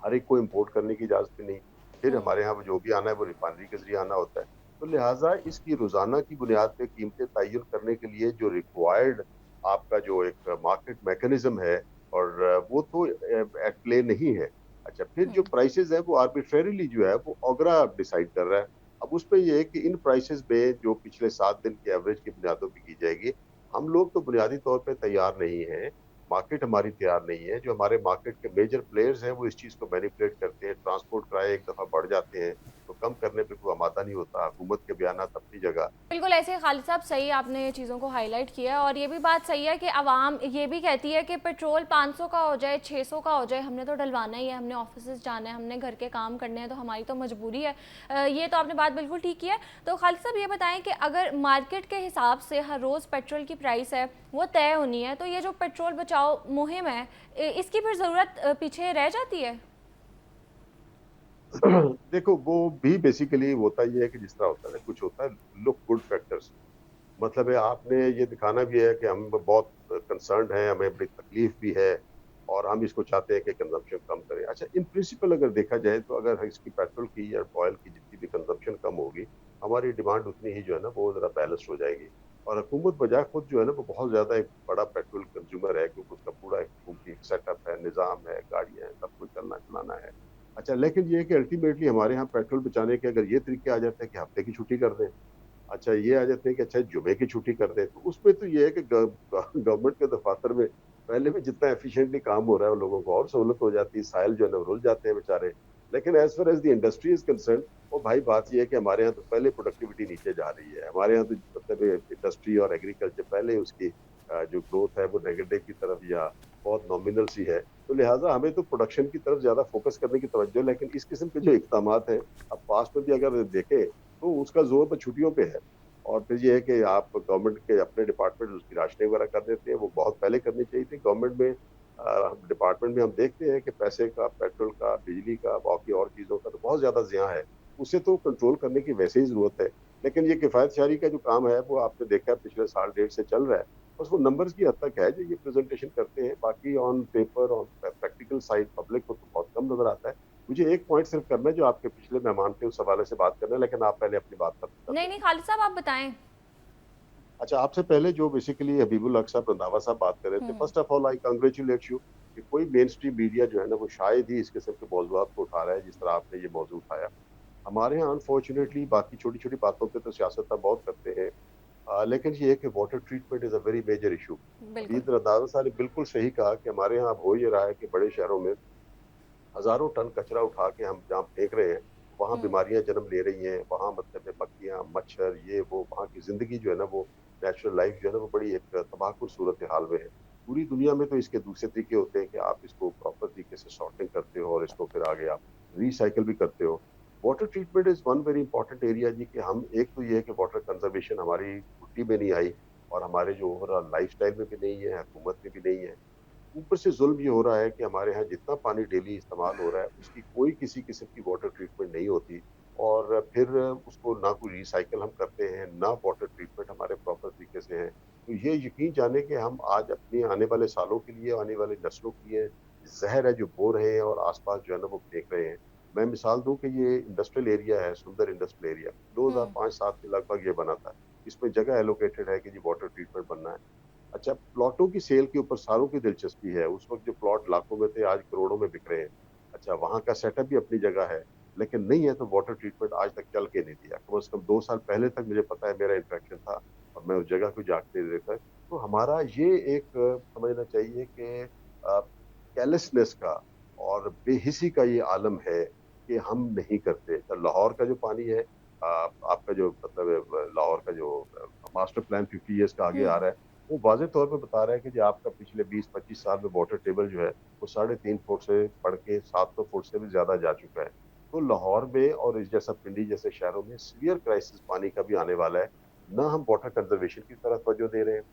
हर एक को इंपोर्ट करने की इजाजत भी नहीं। फिर हमारे यहाँ जो भी आना है वो रिफाइनरी के जरिए आना होता है। तो लिहाजा इसकी रोजाना की बुनियाद पे कीमतें तयन करने के लिए जो रिक्वायर्ड आपका जो एक मार्केट मैकेनिज्म है, और वो तो एट प्ले नहीं है। अच्छा, फिर जो प्राइसेस है वो आर्बिट्रेरीली जो है वो ओगरा डिसाइड कर रहा है। अब उस पे ये है कि इन प्राइसेस में जो पिछले 7 दिन की एवरेज की बुनियादों पर की जाएगी। हम लोग तो बुनियादी तौर पे तैयार नहीं है, मार्केट हमारी तैयार नहीं है। जो हमारे मार्केट के मेजर प्लेयर्स हैं वो इस चीज़ को मैनिपुलेट करते हैं। ट्रांसपोर्ट किराए एक दफ़ा बढ़ जाते हैं तो कम करने पे कोई आमादा नहीं होता। हुकूमत के बयानात अपनी जगह। बिल्कुल ऐसे ही खालिद साहब, सही आपने ये चीज़ों को हाईलाइट किया है। और ये भी बात सही है कि आवाम ये भी कहती है कि पेट्रोल 500 का हो जाए, 600 का हो जाए, हमने तो डलवाना ही है, हमने ऑफिस जाना है, हमने घर के काम करने हैं, तो हमारी तो मजबूरी है। ये तो आपने बात बिल्कुल ठीक की है। तो खालिद साहब ये बताएं कि अगर मार्केट के हिसाब से हर रोज़ पेट्रोल की प्राइस है वो तय होनी है, तो ये जो पेट्रोल बचाओ मुहिम है इसकी फिर ज़रूरत पीछे रह जाती है? देखो, वो भी बेसिकली होता ये है कि जिस तरह होता है ना, कुछ होता है लुक गुड फैक्टर्स। मतलब है आपने ये दिखाना भी है कि हम बहुत कंसर्न्ड हैं, हमें बड़ी तकलीफ भी है और हम इसको चाहते हैं कि कंजम्पशन कम करें। अच्छा, इन प्रिंसिपल अगर देखा जाए तो अगर इसकी पेट्रोल की या ऑयल की जितनी भी कंजम्पशन कम होगी, हमारी डिमांड उतनी ही जो है ना वो ज़रा बैलेंस हो जाएगी। और हुकूमत बजाय खुद जो है ना वो बहुत ज़्यादा एक बड़ा पेट्रोल कंज्यूमर है, क्योंकि उसका पूरा एक हुकूमती सेटअप है, निज़ाम है, गाड़ियाँ हैं, सब कुछ चलना चलाना है। अच्छा, लेकिन ये है कि अल्टीमेटली हमारे यहाँ पेट्रोल बचाने के अगर ये तरीके आ जाते हैं कि हफ्ते की छुट्टी कर दें, अच्छा ये आ जाते हैं कि अच्छा जुमे की छुट्टी कर दें, तो उसमें तो ये है कि गवर्नमेंट के दफातर में पहले भी जितना एफिशिएंटली काम हो रहा है वो लोगों को और सहूलत हो जाती है। साइल जो है ना वो रुल जाते हैं बेचारे। लेकिन as far as the industry is concerned, वो भाई बात ये है कि हमारे यहाँ तो पहले प्रोडक्टिविटी नीचे जा रही है। हमारे यहाँ तो मतलब इंडस्ट्री और एग्रीकल्चर पहले उसकी जो ग्रोथ है वो नेगेटिव की तरफ या बहुत नॉमिनल सी है। तो लिहाजा हमें तो प्रोडक्शन की तरफ ज्यादा फोकस करने की तवज्जो। लेकिन इस किस्म के जो इकदाम हैं, अब पास में भी अगर देखें तो उसका जोर तो छुट्टियों पे है। और फिर ये है कि आप गवर्नमेंट के अपने डिपार्टमेंट उसकी राशनिंग वगैरह कर देते हैं, वो बहुत पहले करनी चाहिए थी। गवर्नमेंट में डिपार्टमेंट में हम देखते हैं कि पैसे का, पेट्रोल का, बिजली का, बाकी और चीज़ों का तो बहुत ज़्यादा ज़ियाँ है। उसे तो कंट्रोल करने की वैसे ही ज़रूरत है। लेकिन ये किफ़ायतशारी का जो काम है वो आपने देखा है पिछले साल डेढ़ से चल रहा है। बस वो नंबर्स की हद तक है जो ये प्रेज़ेंटेशन करते हैं, बाकी on paper, on practical side public को तो बहुत कम नज़र आता है। मुझे एक पॉइंट सिर्फ करना है जो आपके पिछले मेहमान थे उस हवाले से बात करना है, लेकिन आप पहले अपनी बात खत्म कर नहीं दें। नहीं खालिद साहब, आप बताएं। अच्छा, आपसे पहले जो बेसिकली हबीबुल हक साहब रंधावा साहब बात कर रहे थे, first of all I congratulate you कि कोई मेन स्ट्रीम मीडिया जो है ना वो शायद ही इस किस्म के मौजूदात को उठा रहा है जिस तरह आपने ये मौजू उठाया। हमारे यहाँ अनफॉर्चुनेटली बाकी छोटी छोटी बातों पे तो सियासत बहुत करते हैं, लेकिन ये है कि water treatment is a very major issue. अभी बिल्कुल। रंधावा साहब ने बिल्कुल सही कहा कि हमारे यहाँ अब हो ये रहा है कि बड़े शहरों में हजारों टन कचरा उठा के हम जहाँ फेंक रहे हैं, वहाँ हम्म। बीमारियां जन्म ले रही हैं, वहाँ मतलब में मक्खियाँ, मच्छर, ये वो, वहाँ की जिंदगी जो है ना वो नेचुरल लाइफ जो है ना वो बड़ी एक तबाहकुन सूरत हाल में है। पूरी दुनिया में तो इसके दूसरे तरीके होते हैं कि आप इसको प्रॉपर तरीके से सॉर्टिंग करते हो और इसको फिर आगे आप रिसाइकिल भी करते हो। Water treatment is one very important area जी, कि हम एक तो ये है कि वाटर कंजर्वेशन हमारी मिट्टी में नहीं आई और हमारे जो ओवरऑल लाइफस्टाइल में भी नहीं है, हुकूमत में भी नहीं है। ऊपर से जुल्म ये हो रहा है कि हमारे यहाँ जितना पानी डेली इस्तेमाल हो रहा है उसकी कोई किसी किस्म की वाटर ट्रीटमेंट नहीं होती, और फिर उसको ना कोई रिसाइकल हम करते हैं, ना वाटर ट्रीटमेंट हमारे प्रॉपर तरीके से है। तो ये यकीन जाने कि हम आज अपने आने वाले सालों के लिए, आने वाली नस्लों के लिए जहर है जो बो रहे हैं और आसपास जो है ना वो फेंक रहे हैं। मैं मिसाल दूं कि ये इंडस्ट्रियल एरिया है, सुंदर इंडस्ट्रियल एरिया, हम्म। 2005-7 के लगभग ये बना था। इसमें जगह एलोकेटेड है कि जी वाटर ट्रीटमेंट बनना है। अच्छा, प्लॉटों की सेल के ऊपर सारों की दिलचस्पी है। उस वक्त जो प्लॉट लाखों में थे आज करोड़ों में बिक रहे हैं। अच्छा, वहाँ का सेटअप भी अपनी जगह है, लेकिन नहीं है तो वाटर ट्रीटमेंट आज तक चल के नहीं दिया। कम से कम 2 साल पहले तक मुझे पता है, मेरा इंटरेक्शन था और मैं उस जगह को जाके देखा। तो हमारा ये एक समझना चाहिए कि केयरलेसनेस का और बेहिसी का ये आलम है कि हम नहीं करते। तो लाहौर का जो पानी है, आपका जो मतलब लाहौर का जो मास्टर प्लान 50 ईयर्स का आगे आ हम्म। रहा है, वो वाज़ेह तौर पे बता रहा है कि जो आपका पिछले 20-25 साल में वाटर टेबल जो है वो 3.5 फुट से बढ़ के 700 फुट से भी ज्यादा जा चुका है। तो लाहौर में और इस जैसा पिंडी जैसे शहरों में सीवियर क्राइसिस पानी का भी आने वाला है। ना हम वाटर कंजर्वेशन की तरफ तवज्जो दे रहे हैं,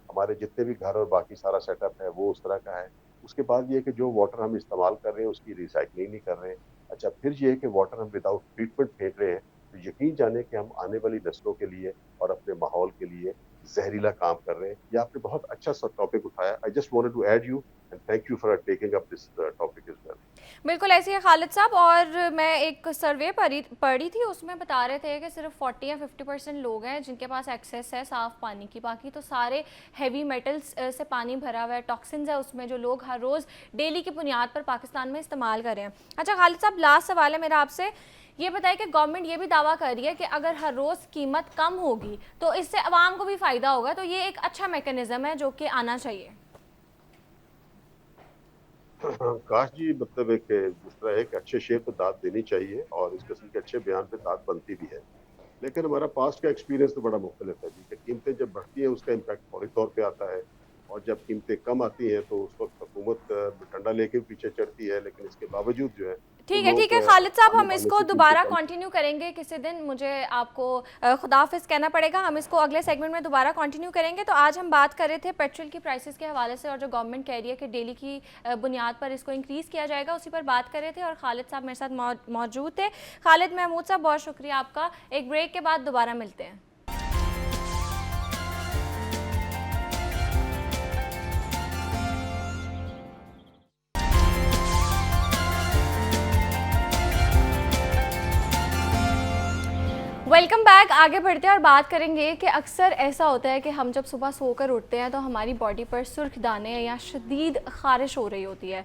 हमारे जितने भी घर और बाकी सारा सेटअप है वो उस तरह का है। उसके बाद ये है कि जो वाटर हम इस्तेमाल कर रहे हैं उसकी रिसाइकलिंग नहीं कर रहे हैं। अच्छा, फिर ये है कि वाटर हम विदाउट ट्रीटमेंट फेंक रहे हैं। तो यकीन जाने कि हम आने वाली नस्लों के लिए और अपने माहौल के लिए जहरीला काम कर रहे हैं। ये आपने बहुत अच्छा सा टॉपिक उठाया। I just wanted to add you and thank you for taking up this topic as well. बिल्कुल ऐसे ही है खालिद साहब। और मैं एक सर्वे पढ़ी थी, उसमें बता रहे थे कि सिर्फ 40 या 50% लोग हैं जिनके पास एक्सेस है साफ़ पानी की। बाकी तो सारे हैवी मेटल्स से पानी भरा हुआ है, टॉक्सिन्स है उसमें, जो लोग हर रोज़ डेली की बुनियाद पर पाकिस्तान में इस्तेमाल कर रहे हैं। अच्छा खालिद साहब, लास्ट सवाल है मेरा आपसे, ये बताइए कि गवर्नमेंट ये भी दावा कर रही है कि अगर हर रोज़ कीमत कम होगी तो इससे आवाम को भी फ़ायदा होगा, तो ये एक अच्छा मैकेनिज़्म है जो कि आना चाहिए। काश जी, मतलब एक जिस तरह एक अच्छे शेर पे दाद देनी चाहिए और इस किस्म के अच्छे बयान पे दाद बनती भी है। लेकिन हमारा पास्ट का एक्सपीरियंस तो बड़ा मुख्तलिफ है जी, कि कीमतें जब बढ़ती हैं उसका इम्पैक्ट फौरी तौर पे आता है, और जब कीमतें कम आती हैं तो उस वक्त हुकूमत डंडा लेके भी पीछे चढ़ती है, लेकिन इसके बावजूद जो है वो ठीक लोग है खालिद साहब, सामने हम वाले इसको से कीमतें दोबारा कम। कंटिन्यू करेंगे किसी दिन। मुझे आपको खुदाफिज कहना पड़ेगा, हम इसको अगले सेगमेंट में दोबारा कंटिन्यू करेंगे। तो आज हम बात कर रहे थे पेट्रोल की प्राइसेस के हवाले से, और जो गवर्नमेंट कह रही है कि डेली की बुनियाद पर इसको इंक्रीज़ किया जाएगा, उसी पर बात कर रहे थे। और खालिद साहब मेरे साथ मौजूद थे। खालिद महमूद साहब, बहुत शुक्रिया आपका। एक ब्रेक के बाद दोबारा मिलते हैं। Welcome back. आगे बढ़ते हैं और बात करेंगे कि अक्सर ऐसा होता है कि हम जब सुबह सोकर उठते हैं तो हमारी बॉडी पर सुर्ख दाने या शदीद ख़ारिश हो रही होती है,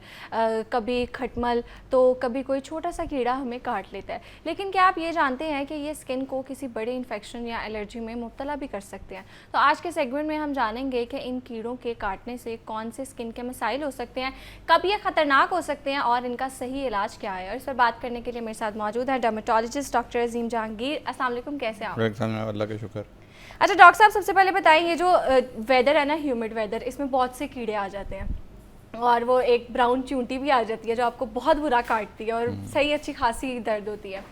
कभी खटमल, तो कभी कोई छोटा सा कीड़ा हमें काट लेता है। लेकिन क्या आप ये जानते हैं कि ये स्किन को किसी बड़े इन्फेक्शन या एलर्जी में मुब्तला भी कर सकते हैं? तो आज के सेगमेंट में हम जानेंगे कि इन कीड़ों के काटने से कौन से स्किन के मसाइल हो सकते हैं, कब ये ख़तरनाक हो सकते हैं और इनका सही इलाज क्या है। और इस पर बात करने के लिए मेरे साथ मौजूद है डर्मेटोलॉजिस्ट डॉक्टर अजीम जहांगीर। अस्सलाम वालेकुम, कैसे हैं आप? अल्लाह का शुक्र। अच्छा डॉक्टर साहब, सबसे पहले बताइए, ये जो वेदर है ना, ह्यूमिड वेदर, इसमें बहुत से कीड़े आ जाते हैं और वो एक ब्राउन चूंटी भी आ जाती है जो आपको बहुत बुरा काटती है और सही अच्छी खासी दर्द होती है,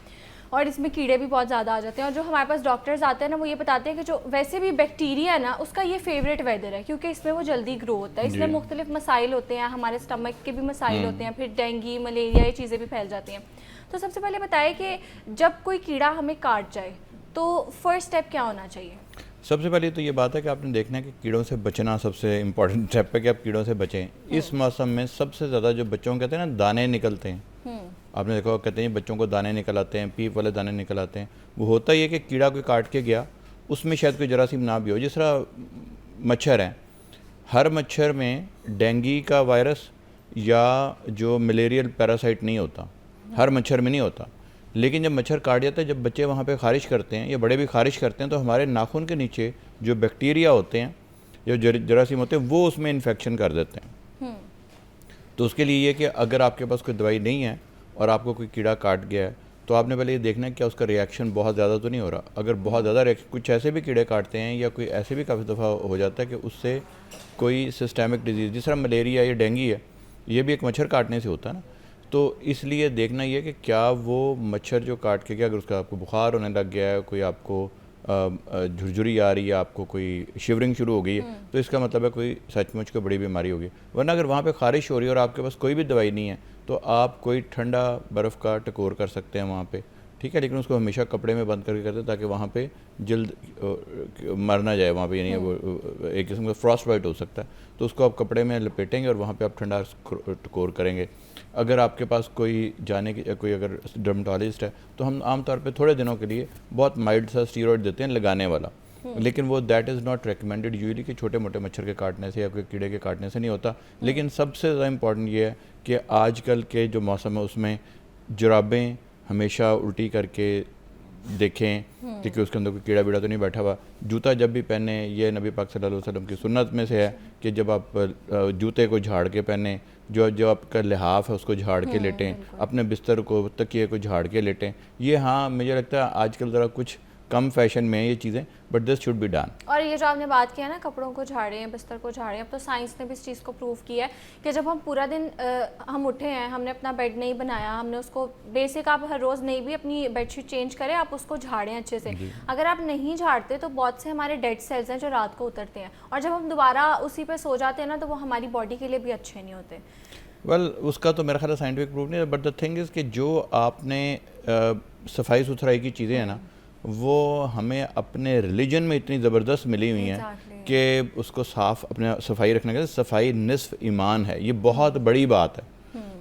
और इसमें कीड़े भी बहुत ज़्यादा आ जाते हैं। और जो हमारे पास डॉक्टर्स आते हैं ना, वो ये बताते हैं कि जो वैसे भी बैक्टीरिया है ना, उसका ये फेवरेट वेदर है क्योंकि इसमें वो जल्दी ग्रो होता है। इसमें मुख्तलिफ मसाइल होते हैं, हमारे स्टमक के भी मसाइल होते हैं, फिर डेंगू मलेरिया ये चीज़ें भी फैल जाती हैं। तो सबसे पहले बताइए कि जब कोई कीड़ा हमें काट जाए तो फर्स्ट स्टेप क्या होना चाहिए? सबसे पहले तो ये बात है कि आपने देखना है कि कीड़ों से बचना सबसे इम्पोर्टेंट स्टेप है कि आप कीड़ों से बचें। इस मौसम में सबसे ज़्यादा जो बच्चों को कहते हैं ना दाने निकलते हैं, आपने देखा कहते हैं बच्चों को दाने निकल आते हैं, पीप वाले दाने निकल आते हैं। वो होता ही है कि कीड़ा कोई काट के गया, उसमें शायद कोई जरासीम ना भी हो। जिस तरह मच्छर हैं, हर मच्छर में डेंगू का वायरस या जो मलेरियल पैरासाइट नहीं होता, हर मच्छर में नहीं होता। लेकिन जब मच्छर काट जाता है, जब बच्चे वहाँ पे खारिश करते हैं या बड़े भी खारिश करते हैं, तो हमारे नाखून के नीचे जो बैक्टीरिया होते हैं, जो जरासीम होते हैं, वो उसमें इन्फेक्शन कर देते हैं। तो उसके लिए ये कि अगर आपके पास कोई दवाई नहीं है और आपको कोई कीड़ा काट गया है, तो आपने पहले ये देखना है क्या उसका रिएक्शन बहुत ज़्यादा तो नहीं हो रहा। अगर बहुत ज़्यादा रिएक्शन, कुछ ऐसे भी कीड़े काटते हैं या कोई ऐसे भी काफ़ी दफ़ा हो जाता है कि उससे कोई सिस्टेमिक डिजीज़, जिस तरह मलेरिया या डेंगू है, ये भी एक मच्छर काटने से होता है ना। तो इसलिए देखना ये कि क्या वो मच्छर जो काट के, क्या अगर उसका आपको बुखार होने लग गया है, कोई आपको झुरझुरी आ रही है, आपको कोई शिवरिंग शुरू हो गई है, तो इसका मतलब है कोई सचमुच कोई बड़ी बीमारी होगी। वरना अगर वहाँ पे खारिश हो रही है और आपके पास कोई भी दवाई नहीं है, तो आप कोई ठंडा बर्फ़ का टकोर कर सकते हैं वहाँ पे, ठीक है। लेकिन उसको हमेशा कपड़े में बंद करके करते हैं ताकि वहाँ पे जल्द मर ना जाए वहाँ पे, यानी वो एक किस्म का फ्रॉस्ट बाइट हो सकता है। तो उसको आप कपड़े में लपेटेंगे और वहाँ पे आप ठंडा टकोर करेंगे। अगर आपके पास कोई जाने की कोई अगर डर्मेटोलॉजिस्ट है, तो हम आमतौर पे थोड़े दिनों के लिए बहुत माइल्ड सा स्टीरॉइड देते हैं लगाने वाला, लेकिन वो that is not recommended usually कि छोटे मोटे मच्छर के काटने से या कोई कीड़े के काटने से नहीं होता। लेकिन सबसे ज़्यादा इंपॉर्टेंट ये है कि आजकल के जो मौसम है उसमें जुराबें हमेशा उल्टी करके देखें कि उसके अंदर कोई कीड़ा बीड़ा तो नहीं बैठा हुआ। जूता जब भी पहने, ये नबी पाक सल्लल्लाहु अलैहि वसल्लम की सुन्नत में से है कि जब आप जूते को झाड़ के पहने, जो आपका लिहाफ है उसको झाड़ के लेटें, अपने बिस्तर को, तकिए को झाड़ के लेटें। ये हाँ मुझे लगता है आजकल ज़रा कुछ कम फैशन में है ये चीज़ें, but this should be done. और ये जो आपने बात किया ना, कपड़ों को झाड़े हैं, बिस्तर को झाड़े हैं, अब तो साइंस ने भी इस चीज़ को प्रूव किया है कि जब हम पूरा दिन हम उठे हैं, हमने अपना बेड नहीं बनाया, हमने उसको बेसिक, आप हर रोज़ नहीं भी अपनी बेडशीट चेंज करें, आप उसको झाड़ें अच्छे से। अगर आप नहीं झाड़ते तो बहुत से हमारे डेड सेल्स हैं जो रात को उतरते हैं, और जब हम दोबारा उसी पर सो जाते हैं ना, तो वो हमारी बॉडी के लिए भी अच्छे नहीं होते। उसका तो मेरा ख्याल साइंटिफिक प्रूफ नहीं है, बट द थिंग इज़ कि जो आपने सफाई सुथराई की चीज़ें हैं ना, वो हमें अपने रिलीजन में इतनी ज़बरदस्त मिली हुई हैं कि उसको साफ़ अपने सफाई रखने का, सफाई निस्फ ईमान है, ये बहुत बड़ी बात है।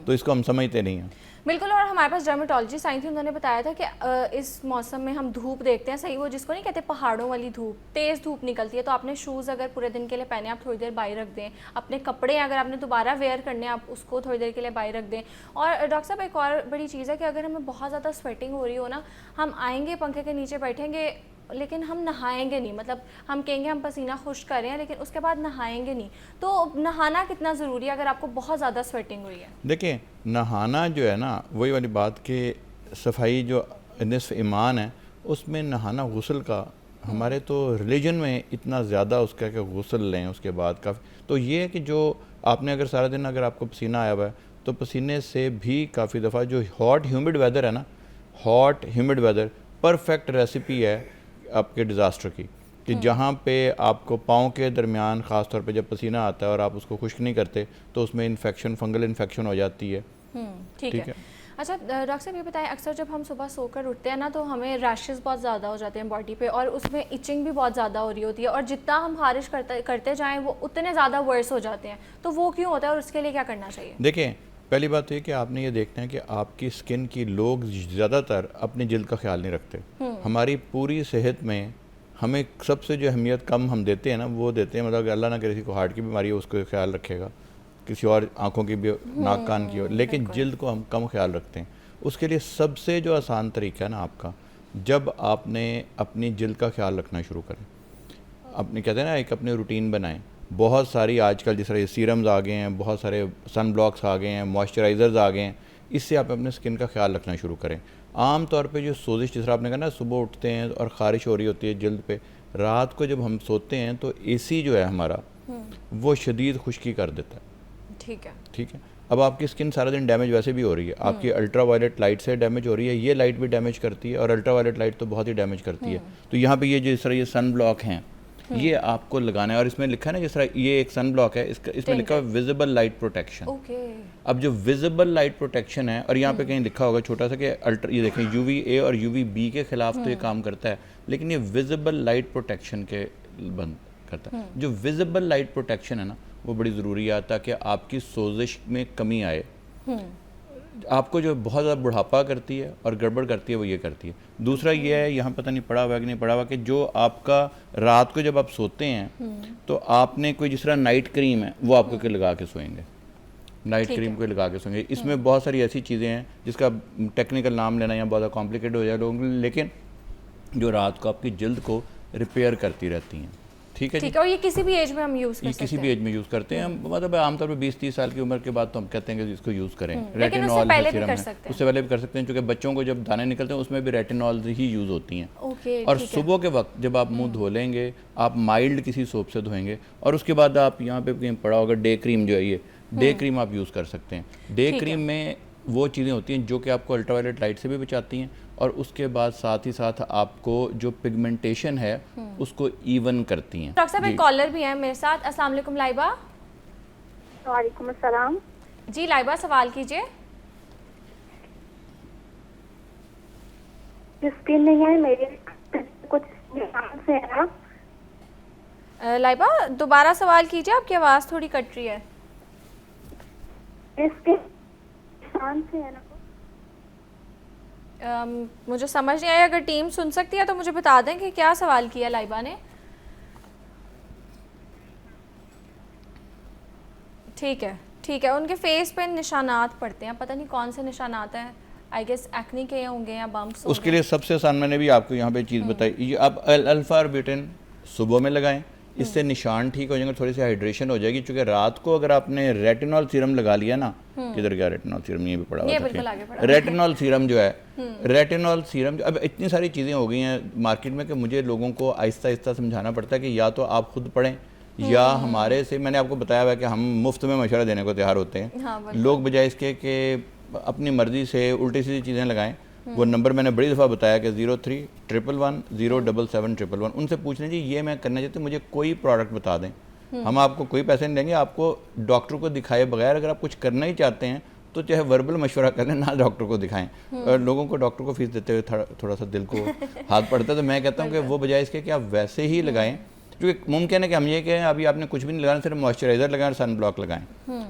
तो इसको हम समझते नहीं हैं। बिल्कुल। और हमारे पास डर्मेटोलॉजी साइंस थी, उन्होंने बताया था कि इस मौसम में हम धूप देखते हैं, सही वो जिसको नहीं कहते पहाड़ों वाली धूप, तेज़ धूप निकलती है, तो आपने शूज़ अगर पूरे दिन के लिए पहने, आप थोड़ी देर बाहर रख दें। अपने कपड़े अगर आपने दोबारा वेयर करने, आप उसको थोड़ी देर के लिए बाहर रख दें। और डॉक्टर साहब एक और बड़ी चीज़ है कि अगर हमें बहुत ज़्यादा स्वेटिंग हो रही हो ना, हम आएँगे पंखे के नीचे बैठेंगे, लेकिन हम नहाएंगे नहीं, मतलब हम कहेंगे हम पसीना खुश्क कर रहे हैं, लेकिन उसके बाद नहाएंगे नहीं। तो नहाना कितना ज़रूरी है अगर आपको बहुत ज़्यादा स्वेटिंग हुई है? देखिए, नहाना जो है ना, वही वाली बात कि सफाई जो निस्फ ईमान है, उसमें नहाना गुस्ल का हमारे तो रिलीजन में इतना ज़्यादा उसका कि गुस्ल लें उसके बाद काफ़ी। तो ये है कि जो आपने अगर सारा दिन अगर आपको पसीना आया हुआ है, तो पसीने से भी काफ़ी दफ़ा जो हॉट ह्यूमिड वेदर है ना, hot humid weather perfect recipe है आपके डिज़ास्टर की, कि जहाँ पे आपको पाँव के दरमियान ख़ास तौर पे जब पसीना आता है और आप उसको खुश्क नहीं करते, तो उसमें इन्फेक्शन, फंगल इन्फेक्शन हो जाती है। ठीक है। अच्छा डॉक्टर साहब ये बताएं, अक्सर जब हम सुबह सोकर उठते हैं ना, तो हमें रैशेस बहुत ज़्यादा हो जाते हैं बॉडी पे, और उसमें इचिंग भी बहुत ज़्यादा हो रही होती है, और जितना हम खारिश करते जाएँ वो उतने ज़्यादा वर्स हो जाते हैं। तो वो क्यों होता है और उसके लिए क्या करना चाहिए? देखिए, पहली बात तो ये कि आपने ये देखना है कि आपकी स्किन की लोग ज़्यादातर अपनी जल्द का ख्याल नहीं रखते। हमारी पूरी सेहत में हमें सबसे जो अहमियत कम हम देते हैं ना, वो देते हैं, मतलब अल्लाह ना करे किसी को हार्ट की बीमारी हो उसको ख्याल रखेगा, किसी और आंखों की भी, नाक कान की हो, लेकिन जल्द को हम कम ख्याल रखते हैं। उसके लिए सबसे जो आसान तरीका है ना आपका, जब आपने अपनी जल्द का ख्याल रखना शुरू करें, अपने कहते हैं ना एक अपने रूटीन बनाएं। बहुत सारी आजकल जिस तरह सीरम्स आ गए हैं, बहुत सारे सन ब्लॉक्स आ गए हैं, मॉइस्चराइज़र्स आ गए हैं, इससे आप अपने स्किन का ख्याल रखना शुरू करें। आम तौर पे जो सोजिश, जिस तरह आपने कहा ना, सुबह उठते हैं और ख़ारिश हो रही होती है जल्द पे, रात को जब हम सोते हैं तो एसी जो है हमारा वो शदीद खुश्की कर देता है। ठीक है। अब आपकी स्किन सारा दिन डैमेज वैसे भी हो रही है, आपकी अल्ट्रा वायलेट लाइट से डैमेज हो रही है, ये लाइट भी डैमेज करती है, और अल्ट्रा वायलेट लाइट तो बहुत ही डैमेज करती है। तो यहाँ पे ये जिस तरह ये सन ब्लॉक हैं, ये आपको लगाना है, और इसमें लिखा है ना, जिस तरह ये एक सन ब्लॉक है, इसमें लिखा है विजिबल लाइट प्रोटेक्शन। अब जो विजिबल लाइट प्रोटेक्शन है, और यहाँ पे कहीं लिखा होगा छोटा सा कि अल्ट्रा, ये देखें UVA और UVB के खिलाफ तो ये काम करता है, लेकिन ये विजिबल लाइट प्रोटेक्शन के बंद करता है। जो विजिबल लाइट प्रोटेक्शन है ना, वो बड़ी ज़रूरी है ताकि आपकी सोजिश में कमी आए। आपको जो बहुत ज़्यादा बुढ़ापा करती है और गड़बड़ करती है, वो ये करती है। दूसरा ये है, यहाँ पता नहीं पड़ा हुआ कि नहीं पड़ा हुआ, कि जो आपका रात को जब आप सोते हैं तो आपने कोई जिस तरह नाइट क्रीम है वो आपको लगा के सोएंगे, नाइट क्रीम को लगा के सोएंगे। इसमें बहुत सारी ऐसी चीज़ें हैं जिसका टेक्निकल नाम लेना यहाँ बहुत ज़्यादा कॉम्प्लिकेटेड हो जाए लोगों के लिए, लेकिन जो रात को आपकी जल्द को रिपेयर करती रहती हैं। ठीक है जी। ठीक है, और ये किसी भी एज में हम यूज़ कर ये सकते किसी हैं? भी एज में यूज़ करते हैं, मतलब आमतौर पर 20-30 साल की उम्र के बाद तो हम कहते हैं कि इसको यूज़ करें। लेकिन उससे पहले भी कर सकते हैं? उससे पहले भी कर सकते हैं, क्योंकि बच्चों को जब दाने निकलते हैं उसमें भी रेटिनॉल ही यूज़ होती हैं। ओके, और ठीक है। सुबह के वक्त जब आप मुंह धो लेंगे, आप माइल्ड किसी सोप से धोएंगे, और उसके बाद आप यहाँ पे कहीं पड़ा होगा डे क्रीम जो है, ये डे क्रीम आप यूज़ कर सकते हैं। डे ठीक क्रीम में वो चीज़ें होती हैं जो कि आपको अल्ट्रावायलेट लाइट से भी बचाती हैं, और उसके बाद साथ ही साथ आपको जो पिगमेंटेशन है उसको इवन करती हैं। डॉक्टर साहब, जी। एक कॉलर भी है मेरे साथ। अस्सलाम वालेकुम लाइबा। वालेकुम अस्सलाम। जी लाइबा, सवाल कीजिए। स्किन नहीं है मेरे, कुछ निशान से है ना। लाइबा, दोबारा सवाल कीजिए, आपकी आवाज़ थोड़ी कट रही है। स्किन निशान से है ना। मुझे समझ नहीं आया, अगर टीम सुन सकती है तो मुझे बता दें कि क्या सवाल किया लाइबा ने। ठीक है, उनके फेस पे निशानात पड़ते हैं, पता नहीं कौन से निशानात हैं, आई गेस एक्ने के होंगे या बम्प्स उसके लिए सबसे आसान मैंने भी आपको यहाँ पे चीज़ बताई, ये आप अल्फा ऑर्बिटन सुबह में लगाएं, इससे निशान ठीक हो जाएंगे, थोड़ी सी हाइड्रेशन हो जाएगी। क्योंकि रात को अगर आपने रेटिनॉल सीरम लगा लिया ना, किधर गया रेटिनॉल सीरम, ये भी पड़ा ये हुआ बिल्कुल आगे पड़ा। रेटिनॉल सीरम जो है, रेटिनॉल सीरम अब इतनी सारी चीज़ें हो गई हैं मार्केट में कि मुझे लोगों को आहिस्ता आहिस्ता समझाना पड़ता है कि या तो आप खुद पढ़ें या हमारे से, मैंने आपको बताया हुआ है कि हम मुफ्त में मशवरा देने को तैयार होते हैं। हाँ, लोग बजाय इसके कि अपनी मर्ज़ी से उल्टी सीधी चीज़ें लगाएं, वो नंबर मैंने बड़ी दफ़ा बताया कि 03-111-077-111, उनसे पूछ लें जी ये मैं करना चाहती हूँ, मुझे कोई प्रोडक्ट बता दें, हम आपको कोई पैसे नहीं देंगे, आपको डॉक्टर को दिखाए बगैर अगर आप कुछ करना ही चाहते हैं तो चाहे वर्बल मशवरा करें, ना डॉक्टर को दिखाएं। और लोगों को डॉक्टर को फीस देते हुए थोड़ा सा दिल को हाथ पड़ता है, तो मैं कहता हूँ कि वो बजाय इसके कि आप वैसे ही लगाएं, क्योंकि मुमकिन है कि हम ये कहें अभी आपने कुछ भी नहीं लगाना, सिर्फ मॉइस्चराइज़र लगाएं और सन ब्लॉक लगाएं।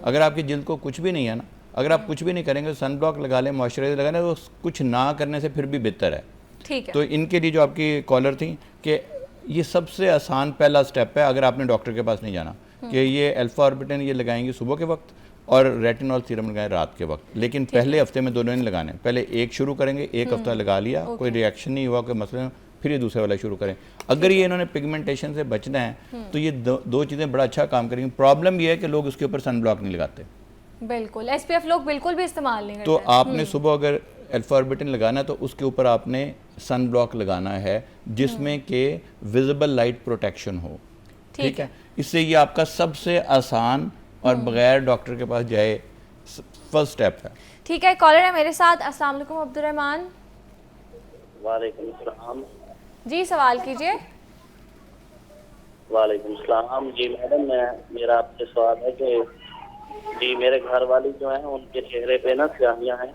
अगर आपकी जिल्द को कुछ भी नहीं है ना, अगर आप कुछ भी नहीं करेंगे तो सन ब्लॉक लगा लें, मॉइस्चराइज़र लगा लें, तो कुछ ना करने से फिर भी बेहतर है। ठीक है। तो इनके लिए जो आपकी कॉलर थी कि ये सबसे आसान पहला स्टेप है, अगर आपने डॉक्टर के पास नहीं जाना, कि ये अल्फा ऑर्बिटन ये लगाएंगे सुबह के वक्त और रेटिनॉल सीरम लगाएं रात के वक्त, लेकिन पहले हफ्ते में दोनों नहीं लगाने, पहले एक शुरू करेंगे, एक हफ्ता लगा लिया, कोई रिएक्शन नहीं हुआ, कोई मसला, फिर ये दूसरा वाला शुरू करें। अगर ये इन्होंने पिगमेंटेशन से बचना है तो ये दो चीज़ें बड़ा अच्छा काम करेंगी। प्रॉब्लम ये है कि लोग उसके ऊपर सन ब्लॉक नहीं लगाते, बिल्कुल SPF लोग बिल्कुल भी इस्तेमाल नहीं करते। तो आपने सुबह अगर अल्फा ऑर्बिटन लगाना है तो उसके ऊपर आपने सन ब्लॉक लगाना है जिसमें कि विजिबल लाइट प्रोटेक्शन हो। ठीक है, इससे ये आपका सबसे आसान और बगैर डॉक्टर के पास जाए फर्स्ट स्टेप है। ठीक है, कॉलर है मेरे साथ। अस्सलाम वालेकुम अब्दुर्रहमान। वालेकुम सलाम। जी सवाल कीजिए। वालेकुम सलाम। जी मैडम, मेरा आपसे सवाल है कि जी मेरे घर वाली जो है उनके चेहरे पे ना स्याहियां हैं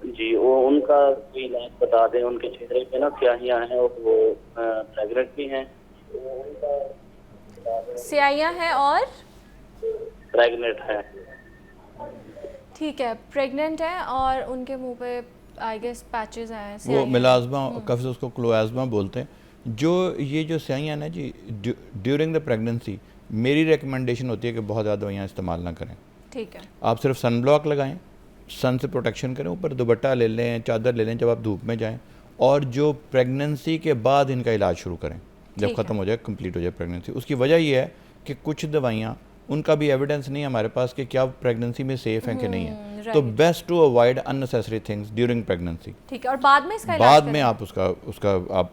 जी, वो उनका कोई इलाज बता दें। उनके चेहरे पे ना स्याहियां हैं और वो प्रेग्नेंट भी हैं। स्याहियां हैं और प्रेग्नेंट है। ठीक है, प्रेग्नेंट है और उनके मुंह पे आई गेस पैचेस हैं, वो स्याहियां। मिलाजमा, काफ़ी उसको क्लोएज़मा बोलते हैं। जो ये जो स्याहियां ना जी, ड्यूरिंग द प्रेगनेंसी मेरी रिकमेंडेशन होती है कि बहुत ज़्यादा दवाइयाँ इस्तेमाल ना करें। ठीक है, आप सिर्फ सन ब्लॉक लगाएं, सन से प्रोटेक्शन करें, ऊपर दुपट्टा ले लें, चादर ले लें जब आप धूप में जाएं, और जो प्रेगनेंसी के बाद इनका इलाज शुरू करें जब ठीक है। ख़त्म हो जाए, कंप्लीट हो जाए प्रेगनेंसी। उसकी वजह ये है कि कुछ दवाइयाँ उनका भी एविडेंस नहीं है हमारे पास कि क्या प्रेगनेंसी में सेफ़ हैं कि नहीं है, तो best to avoid unnecessary things during pregnancy. ठीक है, और बाद में इसका बाद इलाज में आप उसका आप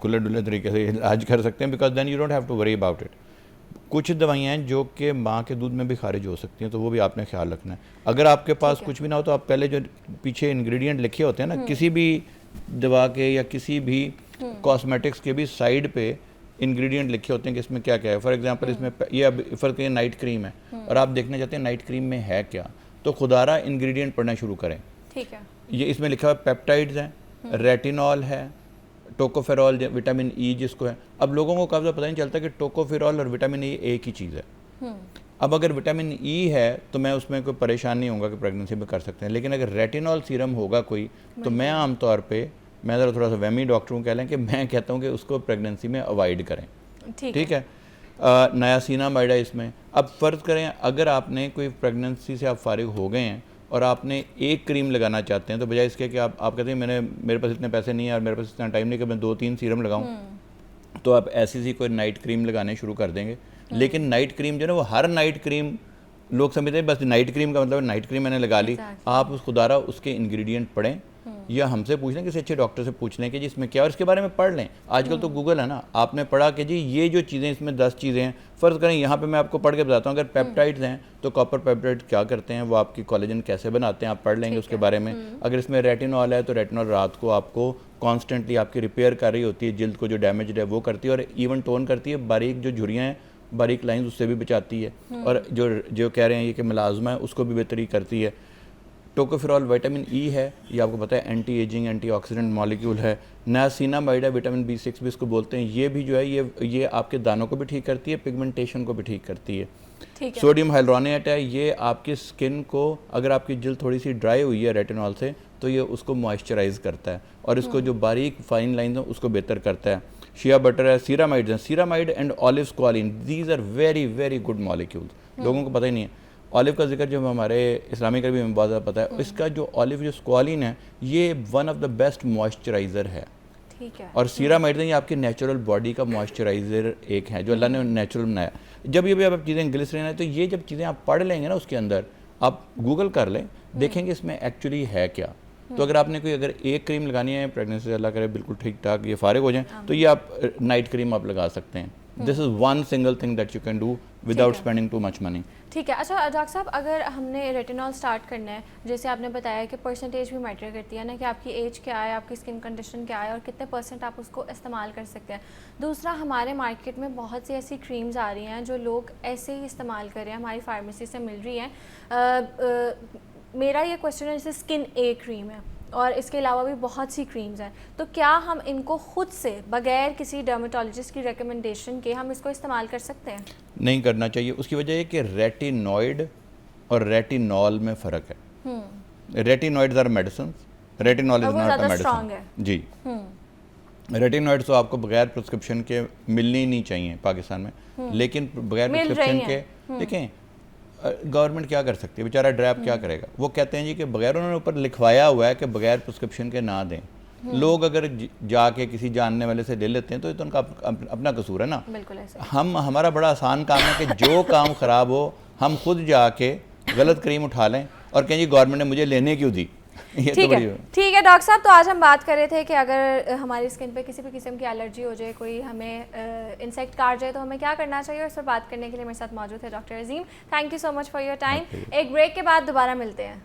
खुले डुले तरीके से इलाज कर सकते हैं, because then you don't have to worry about it. कुछ दवाइयाँ हैं जो कि माँ के दूध में भी खारिज हो सकती हैं, तो वो भी आपने ख्याल रखना है। अगर आपके पास कुछ भी ना हो तो आप पहले जो पीछे इंग्रेडिएंट लिखे होते हैं ना किसी भी दवा के या किसी भी कॉस्मेटिक्स के भी साइड पे इंग्रेडिएंट लिखे होते हैं कि इसमें क्या क्या है। फॉर एग्जांपल इसमें ये अब फर्क ये नाइट क्रीम है और आप देखना चाहते हैं नाइट क्रीम में है क्या, तो खुदारा इंग्रेडिएंट पढ़ना शुरू करें। ठीक है, ये इसमें लिखा हुआ पेप्टाइड्स हैं, रेटिनॉल है, टोकोफेरॉल, विटामिन ई जिसको है। अब लोगों को काफ़ी पता नहीं चलता कि टोकोफेरॉल और विटामिन ई एक ही चीज़ है। अब अगर विटामिन ई है तो मैं उसमें कोई परेशान नहीं होगा कि प्रेगनेंसी में कर सकते हैं, लेकिन अगर रेटिनॉल सीरम होगा कोई तो मैं आमतौर पे, मैं ज़रा थोड़ा सा वहमी डॉक्टर हूँ कह लें, कि मैं कहता हूँ कि उसको प्रेगनेंसी में अवॉइड करें। ठीक है, नायासिनामाइड है इसमें। अब फ़र्ज़ करें अगर आपने कोई प्रेगनेंसी से आप फारिग हो गए हैं और आपने एक क्रीम लगाना चाहते हैं, तो बजाय इसके कि आप कहते हैं मेरे पास इतने पैसे नहीं है और मेरे पास इतना टाइम नहीं कि मैं 2-3 सीरम लगाऊं, तो आप ऐसी सी कोई नाइट क्रीम लगाने शुरू कर देंगे। लेकिन नाइट क्रीम जो है ना, वो हर नाइट क्रीम लोग समझते हैं बस नाइट क्रीम का मतलब नाइट क्रीम मैंने लगा ली। आप उस खुदारा उसके इंग्रेडिएंट पढ़ें या हमसे पूछ लें, किसी अच्छे डॉक्टर से पूछ लें कि जी इसमें क्या, और इसके बारे में पढ़ लें। आजकल तो गूगल है ना, आपने पढ़ा कि जी ये जो चीज़ें इसमें 10 चीज़ें हैं, फ़र्ज़ करें यहाँ पे मैं आपको पढ़ के बताता हूँ, अगर पेप्टाइड्स हैं तो कॉपर पेप्टाइड क्या करते हैं, वो आपकी कोलेजन कैसे बनाते हैं, आप पढ़ लेंगे उसके बारे में। अगर इसमें रेटिनॉल है तो रेटिनॉल रात को आपको कॉन्स्टेंटली आपकी रिपेयर कर रही होती है, जिल्द को जो डैमेज है वो करती है, और इवन टोन करती है, बारीक जो झुर्रियाँ हैं, बारीक लाइंस उससे भी बचाती है, और जो कह रहे हैं ये कि मुलाजमा है उसको भी बेहतरी करती है। टोकोफेरॉल विटामिन ई है, ये आपको पता है एंटी एजिंग एंटीऑक्सीडेंट मॉलिक्यूल है। नासिनामाइड है, विटामिन B6 भी इसको बोलते हैं, ये भी जो है ये आपके दानों को भी ठीक करती है, पिगमेंटेशन को भी ठीक करती है। सोडियम हाइलुरोनिएट है, ये आपकी स्किन को, अगर आपकी जल्द थोड़ी सी ड्राई हुई है रेटिनॉल से, तो ये उसको मॉइस्चराइज करता है और इसको जो बारीक फाइन लाइंस हैं उसको बेहतर करता है। शिया बटर है, सीरामाइड्स हैं, ceramide and olive squalane, these are very very good molecules, लोगों को पता ही नहीं है। ऑलिव का जिक्र जो हमारे इस्लामिक अरबी में बहुत ज़्यादा पता है, इसका जो ऑलिव जो स्क्वालिन है ये one of the best moisturiser है। ठीक है। और सीरामाइड ये आपकी नेचुरल बॉडी का मॉइस्चराइज़र एक है जो अल्लाह ने नेचुरल बनाया। जब ये भी आप चीज़ें ग्लिसरीन है, तो ये जब चीज़ें आप पढ़ लेंगे ना, उसके अंदर आप गूगल कर लें, देखेंगे इसमें एक्चुअली है क्या। तो अगर आपने कोई अगर एक क्रीम लगानी है, प्रेगनेंसी अल्लाह करे बिल्कुल ठीक ठाक ये फारिग हो जाए, तो ये आप नाइट क्रीम आप लगा सकते हैं। This is one single thing that you can do without spending too much money. ठीक है। अच्छा डॉक्टर साहब, अगर हमने रेटिनॉल स्टार्ट करना है, जैसे आपने बताया कि परसेंटेज भी मैटर करती है ना, कि आपकी एज क्या है, आपकी स्किन कंडीशन क्या है और कितने % आप उसको इस्तेमाल कर सकते हैं। दूसरा, हमारे मार्केट में बहुत सी ऐसी क्रीम्स आ रही हैं जो लोग ऐसे ही इस्तेमाल कर रहे हैं, हमारी फार्मेसी से मिल रही हैं। मेरा ये क्वेश्चन है, जैसे स्किन ए क्रीम है और इसके अलावा भी बहुत सी क्रीम्स हैं, तो क्या हम इनको खुद से बगैर किसी डर्मेटोलॉजिस्ट की रिकमेंडेशन के हम इसको इस्तेमाल कर सकते हैं? नहीं करना चाहिए। उसकी वजह है कि रेटिनॉइड और रेटिनॉल में फ़र्क है। Retinoids are medicine, retinol is not a medicine जी। रेटिनॉइड्स तो आपको बगैर प्रिस्क्रिप्शन के मिलनी ही नहीं चाहिए पाकिस्तान में, लेकिन बगैर प्रिस्क्रिप्शन के देखें गवर्नमेंट क्या कर सकती है, बेचारा ड्रैप क्या करेगा। वो कहते हैं जी कि बगैर, उन्होंने ऊपर लिखवाया हुआ है कि बगैर प्रिस्क्रिप्शन के ना दें। लोग अगर जाके किसी जानने वाले से ले लेते हैं तो ये तो उनका अपना कसूर है ना। बिल्कुल ऐसे। हमारा बड़ा आसान काम है कि जो काम ख़राब हो हम खुद जाके गलत क्रीम उठा लें और कहें जी गवर्नमेंट ने मुझे लेने क्यों दी। ठीक है। ठीक है डॉक्टर साहब, तो आज हम बात कर रहे थे कि अगर हमारी स्किन पे किसी भी किस्म की एलर्जी हो जाए, कोई हमें इंसेक्ट काट जाए, तो हमें क्या करना चाहिए, और इस पर बात करने के लिए मेरे साथ मौजूद है doctor Azeem. Thank you so much for your time. एक ब्रेक के बाद दोबारा मिलते हैं।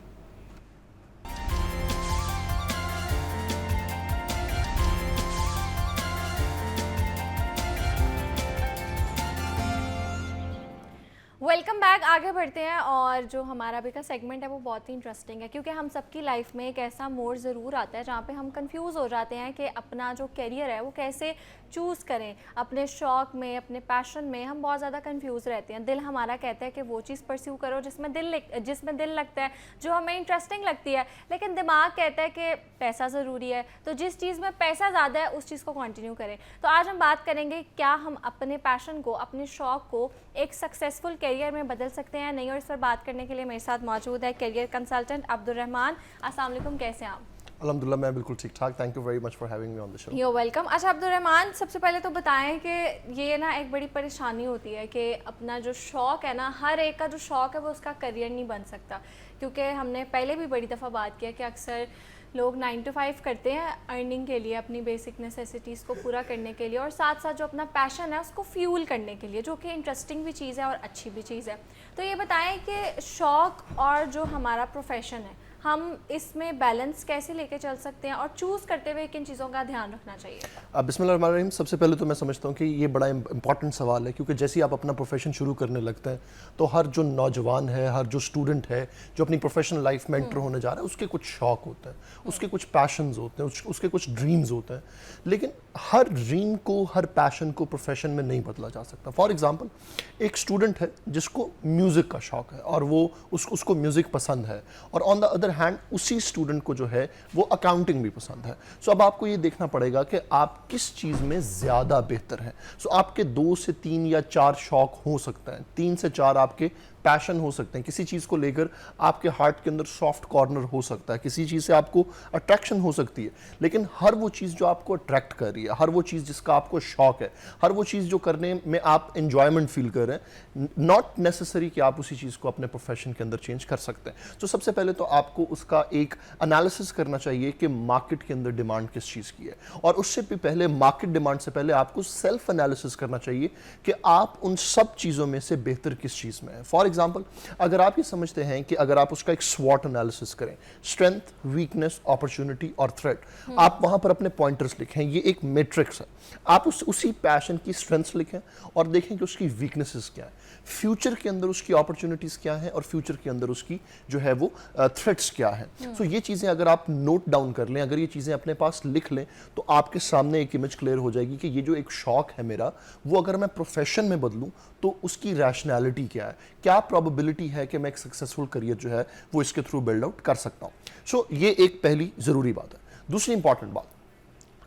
Welcome back. आगे बढ़ते हैं, और जो हमारा अभी का सेगमेंट है वो बहुत ही इंटरेस्टिंग है, क्योंकि हम सबकी लाइफ में एक ऐसा मोड़ ज़रूर आता है जहाँ पे हम कंफ्यूज हो जाते हैं कि अपना जो करियर है वो कैसे चूज़ करें। अपने शौक़ में, अपने पैशन में हम बहुत ज़्यादा कंफ्यूज रहते हैं। दिल हमारा कहता है कि वो चीज़ परस्यू करो जिसमें दिल लगता है, जो हमें इंटरेस्टिंग लगती है, लेकिन दिमाग कहता है कि पैसा ज़रूरी है, तो जिस चीज़ में पैसा ज़्यादा है उस चीज़ को कंटिन्यू करें। तो आज हम बात करेंगे क्या हम अपने पैशन को, अपने शौक़ को एक सक्सेसफुल करियर में बदल सकते हैं या नहीं, और इस पर बात करने के लिए मेरे साथ मौजूद है करियर कंसल्टेंट अब्दुल रहमान। अस्सलाम वालेकुम, कैसे हैं आप? अल्हम्दुलिल्लाह मैं बिल्कुल ठीक ठाक। Thank you very much for having me on the show. You welcome. अच्छा अब्दुल रहमान, सबसे पहले तो बताएं कि ये ना एक बड़ी परेशानी होती है कि अपना जो शौक़ है ना, हर एक का जो शौक़ है वो उसका करियर नहीं बन सकता, क्योंकि हमने पहले भी बड़ी दफ़ा बात किया कि अक्सर लोग 9 to 5 करते हैं अर्निंग के लिए, अपनी बेसिक नेसेसिटीज़ को पूरा करने के लिए, और साथ साथ जो अपना पैशन है उसको फ्यूल करने के लिए, जो कि इंटरेस्टिंग भी चीज़ है और अच्छी भी चीज़ है। तो ये बताएं कि शौक़ और जो हमारा प्रोफेशन है, हम इसमें बैलेंस कैसे लेके चल सकते हैं, और चूज़ करते हुए किन चीज़ों का ध्यान रखना चाहिए? बिस्मिल्लाहिर्रहमानिर्रहीम। सबसे पहले तो मैं समझता हूँ कि ये बड़ा इंपॉर्टेंट सवाल है, क्योंकि जैसे ही आप अपना प्रोफेशन शुरू करने लगते हैं तो हर जो नौजवान है, हर जो स्टूडेंट है जो अपनी प्रोफेशनल लाइफ में एंटर होने जा रहा है, उसके कुछ शौक़ होते हैं, उसके कुछ पैशंस होते हैं, उसके कुछ ड्रीम्स होते हैं, लेकिन हर ड्रीम को, हर पैशन को प्रोफेशन में नहीं बदला जा सकता। फॉर एग्जांपल, एक स्टूडेंट है जिसको म्यूज़िक का शौक़ है और वो उसको म्यूज़िक पसंद है, और ऑन द अदर हैंड उसी स्टूडेंट को जो है वो अकाउंटिंग भी पसंद है। सो अब आपको ये देखना पड़ेगा कि आप किस चीज़ में ज़्यादा बेहतर हैं। सो आपके 2 से 3 या 4 शौक़ हो सकते हैं, 3 से 4 आपके पैशन हो सकते हैं, किसी चीज़ को लेकर आपके हार्ट के अंदर सॉफ्ट कॉर्नर हो सकता है, किसी चीज़ से आपको अट्रैक्शन हो सकती है, लेकिन हर वो चीज़ जो आपको अट्रैक्ट कर रही है, हर वो चीज़ जिसका आपको शौक है, हर वो चीज़ जो करने में आप एंजॉयमेंट फील कर रहे हैं, नॉट नेसेसरी कि आप उसी चीज़ को अपने प्रोफेशन के अंदर चेंज कर सकते हैं। तो सबसे पहले तो आपको उसका एक एनालिसिस करना चाहिए कि मार्केट के अंदर डिमांड किस चीज़ की है, और उससे भी पहले मार्केट डिमांड से पहले आपको सेल्फ एनालिसिस करना चाहिए कि आप उन सब चीज़ों में से बेहतर किस चीज़ में है। फॉर एग्जांपल, अगर आप ये समझते हैं कि अगर आप उसका एक स्वॉट एनालिसिस करें, स्ट्रेंथ, वीकनेस, अपॉर्चुनिटी और थ्रेट, आप वहां पर अपने पॉइंटर्स लिखें, ये एक मैट्रिक्स है, आप उसी पैशन की स्ट्रेंथ्स लिखें और देखें कि उसकी वीकनेसेस क्या है, फ्यूचर के अंदर उसकी अपॉर्चुनिटीज़ क्या है और फ्यूचर के अंदर उसकी जो है वो थ्रेट्स क्या है। सो ये चीज़ें अगर आप नोट डाउन कर लें, अगर ये चीज़ें अपने पास लिख लें, तो आपके सामने एक इमेज क्लियर हो जाएगी कि ये जो एक शौक है मेरा, वो अगर मैं प्रोफेशन में बदलूं तो उसकी रैशनैलिटी क्या है, क्या प्रोबेबिलिटी है कि मैं एक सक्सेसफुल करियर जो है वो इसके थ्रू बिल्ड आउट कर सकता हूँ। सो ये एक पहली ज़रूरी बात है। दूसरी इंपॉर्टेंट बात,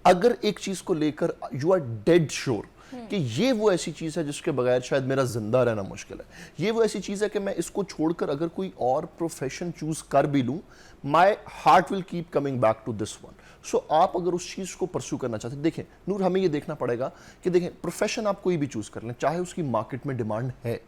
अगर एक चीज़ को लेकर यू आर डेड श्योर कि ये वो ऐसी चीज़ है जिसके बगैर शायद मेरा जिंदा रहना मुश्किल है, ये वो ऐसी चीज़ है कि मैं इसको छोड़कर अगर कोई और प्रोफेशन चूज कर भी लूँ, my heart will keep coming back to this one. So आप अगर उस चीज़ को परस्यू करना चाहते हैं, देखें नूर, हमें ये देखना पड़ेगा कि देखें प्रोफेशन आप कोई भी चूज़ कर लें, चाहे उसकी मार्केट में डिमांड है,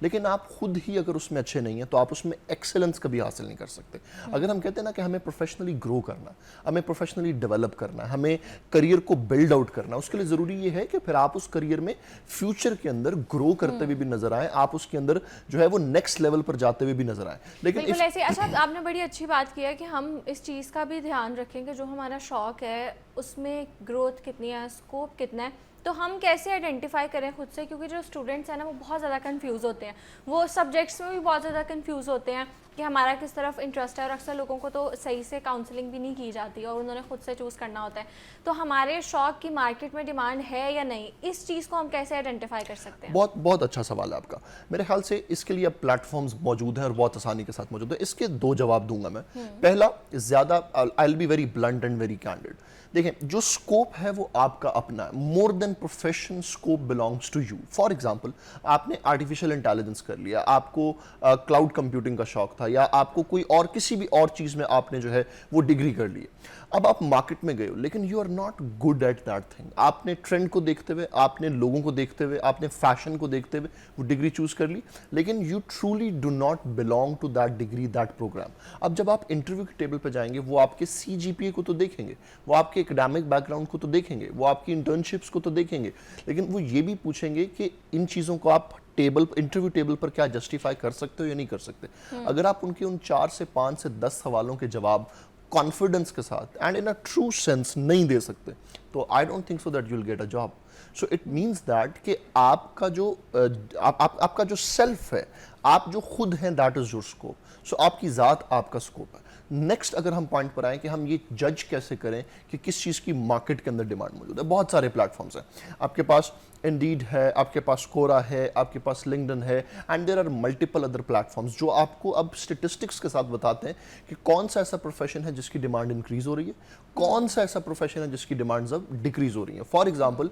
लेकिन आप खुद ही अगर उसमें अच्छे नहीं हैं तो आप उसमें एक्सेलेंस कभी हासिल नहीं कर सकते। अगर हम कहते हैं ना कि हमें प्रोफेशनली ग्रो करना, हमें प्रोफेशनली डेवलप करना, हमें करियर को बिल्ड आउट करना, उसके लिए ज़रूरी ये है कि फिर आप उस करियर में फ्यूचर के अंदर ग्रो करते हुए भी नजर आए, आप उसके अंदर जो है वो नेक्स्ट लेवल पर जाते हुए भी नजर आए। लेकिन बिल्कुल ऐसे। अच्छा, आपने बड़ी अच्छी बात की है कि हम इस चीज़ का भी ध्यान रखें कि जो हमारा शौक है उसमें ग्रोथ कितनी है, स्कोप कितना है, तो हम कैसे आइडेंटिफाई करें खुद से, क्योंकि जो स्टूडेंट्स हैं ना वो बहुत ज़्यादा कंफ्यूज होते हैं, वो सब्जेक्ट्स में भी बहुत ज़्यादा कंफ्यूज होते हैं कि हमारा किस तरफ इंटरेस्ट है, और अक्सर लोगों को तो सही से काउंसलिंग भी नहीं की जाती और उन्होंने खुद से चूज़ करना होता है। तो हमारे शौक की मार्केट में डिमांड है या नहीं, इस चीज़ को हम कैसे आइडेंटिफाई कर सकते हैं? बहुत बहुत अच्छा सवाल है आपका। मेरे ख्याल से इसके लिए अब प्लेटफॉर्म्स मौजूद हैं और बहुत आसानी के साथ मौजूद है। इसके दो जवाब दूंगा मैं। पहला, ज़्यादा I will be very blunt and very candid. देखें, जो स्कोप है वो आपका अपना है, more than profession scope belongs to you. For example, आपने आर्टिफिशियल इंटेलिजेंस कर लिया, आपको क्लाउड कंप्यूटिंग का शौक था, या आपको कोई और किसी भी और चीज़ में आपने जो है वो डिग्री कर ली। अब आप मार्केट में गए हो, लेकिन you are not good at that thing. आपने ट्रेंड को देखते हुए, आपने लोगों को देखते हुए, आपने फैशन को देखते हुए वो डिग्री चूज कर ली, लेकिन you truly do not belong to that degree, that program. अब जब आप इंटरव्यू के टेबल पर जाएंगे, वो आपके CGPA को तो देखेंगे, वो आपके एकेडमिक बैकग्राउंड को तो देखेंगे, वो आपकी इंटर्नशिप्स को तो देखेंगे, लेकिन वो ये भी पूछेंगे कि इन चीज़ों को आप इंटरव्यू टेबल पर क्या जस्टिफाई कर सकते हो या नहीं कर सकते। अगर आप उनके उन 4 से 5 से 10 सवालों के जवाब कॉन्फिडेंस के साथ and in a true sense नहीं दे सकते, तो I don't think so that you will get a job. So it means that कि आपका जो आपका जो सेल्फ है, आप जो खुद हैं, दैट इज योर स्कोप। सो आपकी ज़ात आपका स्कोप है। नेक्स्ट, अगर हम पॉइंट पर आए कि हम ये जज कैसे करें कि किस चीज़ की मार्केट के अंदर डिमांड मौजूद है, बहुत सारे प्लेटफॉर्म्स हैं। आपके पास इंडीड है, आपके पास कोरा है, आपके पास लिंक्डइन है, and there are multiple other platforms जो आपको अब स्टेटिस्टिक्स के साथ बताते हैं कि कौन सा ऐसा प्रोफेशन है जिसकी डिमांड इंक्रीज हो रही है, कौन सा ऐसा प्रोफेशन है जिसकी डिमांड्स अब डिक्रीज हो रही है। फॉर एग्जाम्पल,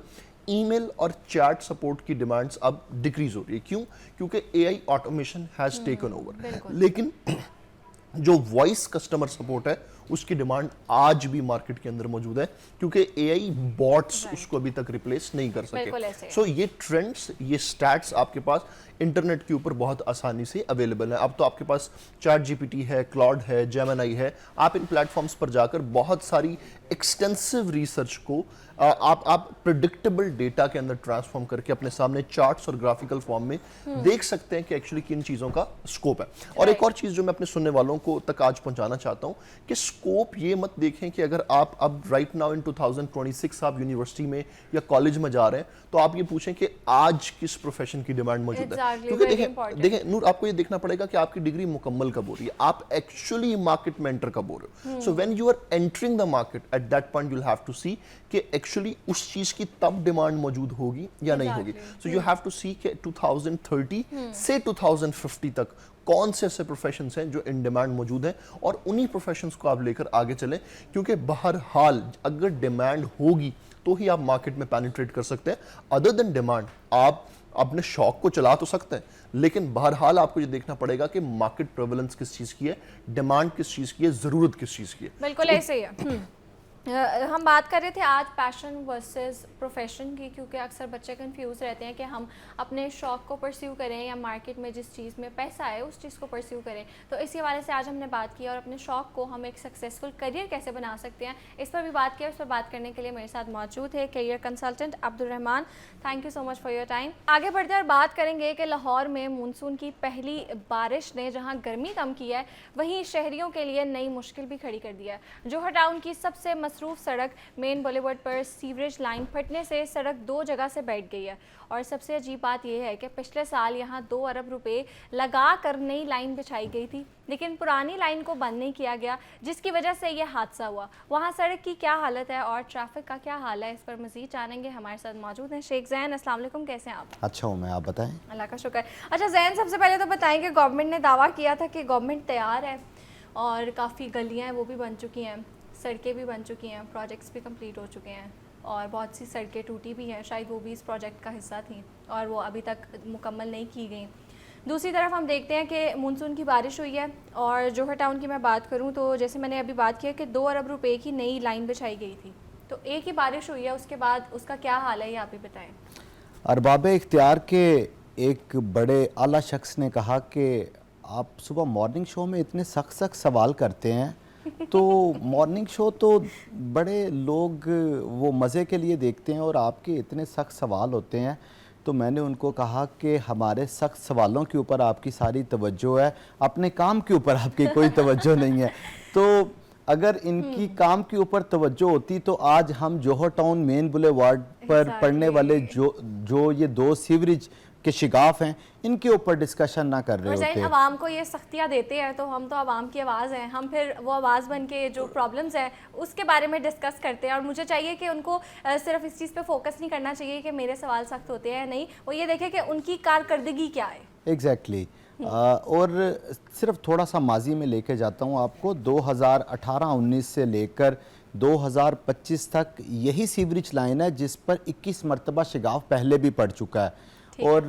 ईमेल और चैट सपोर्ट की डिमांड्स अब डिक्रीज हो रही है। क्यों? क्योंकि AI automation has taken over. लेकिन जो वॉइस कस्टमर सपोर्ट है उसकी डिमांड आज भी मार्केट के अंदर मौजूद है, क्योंकि AI बॉट्स उसको अभी तक रिप्लेस नहीं कर सके। सो ये ट्रेंड्स, ये स्टैट्स आपके पास इंटरनेट के ऊपर बहुत आसानी से अवेलेबल है। अब तो आपके पास ChatGPT है, क्लॉड है, जेमिनी है। आप इन प्लेटफॉर्म्स पर जाकर बहुत सारी एक्सटेंसिव रिसर्च को आप प्रिडिक्टेबल डेटा के अंदर ट्रांसफॉर्म करके अपने सामने चार्ट्स और ग्राफिकल फॉर्म में देख सकते हैं कि एक्चुअली किन चीज़ों का स्कोप है। और एक और चीज़ जो मैं अपने सुनने वालों को तक आज पहुंचाना चाहता हूं कि स्कोप ये मत देखें कि अगर आप अब राइट नाउ इन 2026 आप यूनिवर्सिटी में या कॉलेज में जा रहे हैं तो आप ये पूछें कि आज किस प्रोफेशन की डिमांड मौजूद है। क्योंकि देखें नूर, आपको ये देखना पड़ेगा कि आपकी डिग्री मुकम्मल कब हो रही है, आप एक्चुअली मार्केट में एंटर कब हो रहे हो। So when you are entering the market, at that point you will have to see कि एक्चुअली उस चीज की तब डिमांड मौजूद होगी या नहीं होगी। So you have to see कि 2030 से 2050 तक कौन से ऐसे प्रोफेशंस हैं जो इन डिमांड मौजूद हैं, और उन्हीं प्रोफेशंस को आप लेकर आगे चलें, क्योंकि बहरहाल अगर डिमांड होगी तो ही आप मार्केट में पेनिट्रेट कर सकते हैं। अदर देन डिमांड, आप अपने शौक को चला तो सकता है, लेकिन बहरहाल आपको ये देखना पड़ेगा कि मार्केट प्रेवलेंस किस चीज़ की है, डिमांड किस चीज़ की है, ज़रूरत किस चीज़ की है। बिल्कुल ऐसे ही है। हम बात कर रहे थे आज पैशन वर्सेस प्रोफेशन की, क्योंकि अक्सर बच्चे कंफ्यूज रहते हैं कि हम अपने शौक़ को परस्यू करें या मार्केट में जिस चीज़ में पैसा है उस चीज़ को परस्यू करें। तो इसी हवाले से आज हमने बात की और अपने शौक़ को हम एक सक्सेसफुल करियर कैसे बना सकते हैं इस पर भी बात की। उस पर बात करने के लिए मेरे साथ मौजूद है career consultant Abdul Rahman. Thank you so much for your time. आगे बढ़ते और बात करेंगे कि लाहौर में मानसून की पहली बारिश ने जहाँ गर्मी कम की है, वहीं शहरियों के लिए नई मुश्किल भी खड़ी कर दिया है। जोहर टाउन की सबसे मसरूफ़ सड़क मेन बुलेवार्ड पर सीवरेज लाइन फटने से सड़क 2 जगह से बैठ गई है। और सबसे अजीब बात यह है कि पिछले साल यहाँ 2 अरब रुपए लगा कर नई लाइन बिछाई गई थी, लेकिन पुरानी लाइन को बंद नहीं किया गया, जिसकी वजह से ये हादसा हुआ। वहाँ सड़क की क्या हालत है और ट्रैफिक का क्या हाल है, इस पर मजीद जानेंगे। हमारे साथ मौजूद हैं शेख जैन। अस्सलाम वालेकुम, कैसे हैं आप? अच्छा हूँ मैं, आप बताएं। अल्लाह का शुक्र। अच्छा जैन, सबसे पहले तो बताएं कि गवर्नमेंट ने दावा किया था कि गवर्नमेंट तैयार है और काफ़ी गलियाँ हैं वो भी बन चुकी हैं, सड़कें भी बन चुकी हैं, प्रोजेक्ट्स भी कंप्लीट हो चुके हैं और बहुत सी सड़कें टूटी भी हैं, शायद वो भी इस प्रोजेक्ट का हिस्सा थी और वो अभी तक मुकम्मल नहीं की गई। दूसरी तरफ हम देखते हैं कि मानसून की बारिश हुई है और जोहर टाउन की मैं बात करूं तो जैसे मैंने अभी बात की है कि 2 अरब रुपए की नई लाइन बिछाई गई थी, तो एक ही बारिश हुई है, उसके बाद उसका क्या हाल है ये आप ही बताएँ। अरबाब इख्तियार के एक बड़े आला शख्स ने कहा कि आप सुबह मॉर्निंग शो में इतने सख्त सवाल करते हैं, तो मॉर्निंग शो तो बड़े लोग वो मज़े के लिए देखते हैं और आपके इतने सख्त सवाल होते हैं। तो मैंने उनको कहा कि हमारे सख्त सवालों के ऊपर आपकी सारी तवज्जो है, अपने काम के ऊपर आपकी कोई तवज्जो नहीं है। तो अगर इनकी काम के ऊपर तवज्जो होती तो आज हम जोहर टाउन मेन बुलेवार्ड पर पड़ने वाले जो ये 2 सीवरेज के शिगाफ हैं, इनके ऊपर डिस्कशन ना कर रहे होते। आवाम को ये सख्तियाँ देते हैं तो हम तो आवाम की आवाज़ हैं, हम फिर वो आवाज़ बन के जो प्रॉब्लम्स हैं उसके बारे में डिस्कस करते हैं। और मुझे चाहिए कि उनको सिर्फ इस चीज़ पे फोकस नहीं करना चाहिए कि मेरे सवाल सख्त होते हैं, नहीं, वो ये देखें कि उनकी कारकर्दगी क्या है। एग्जैक्टली और सिर्फ थोड़ा सा माजी में लेके जाता हूँ आपको, 2018-19 से लेकर 2025 तक यही सीवरेज लाइन है जिस पर 21 मरतबा शिगाफ पहले भी पड़ चुका है। और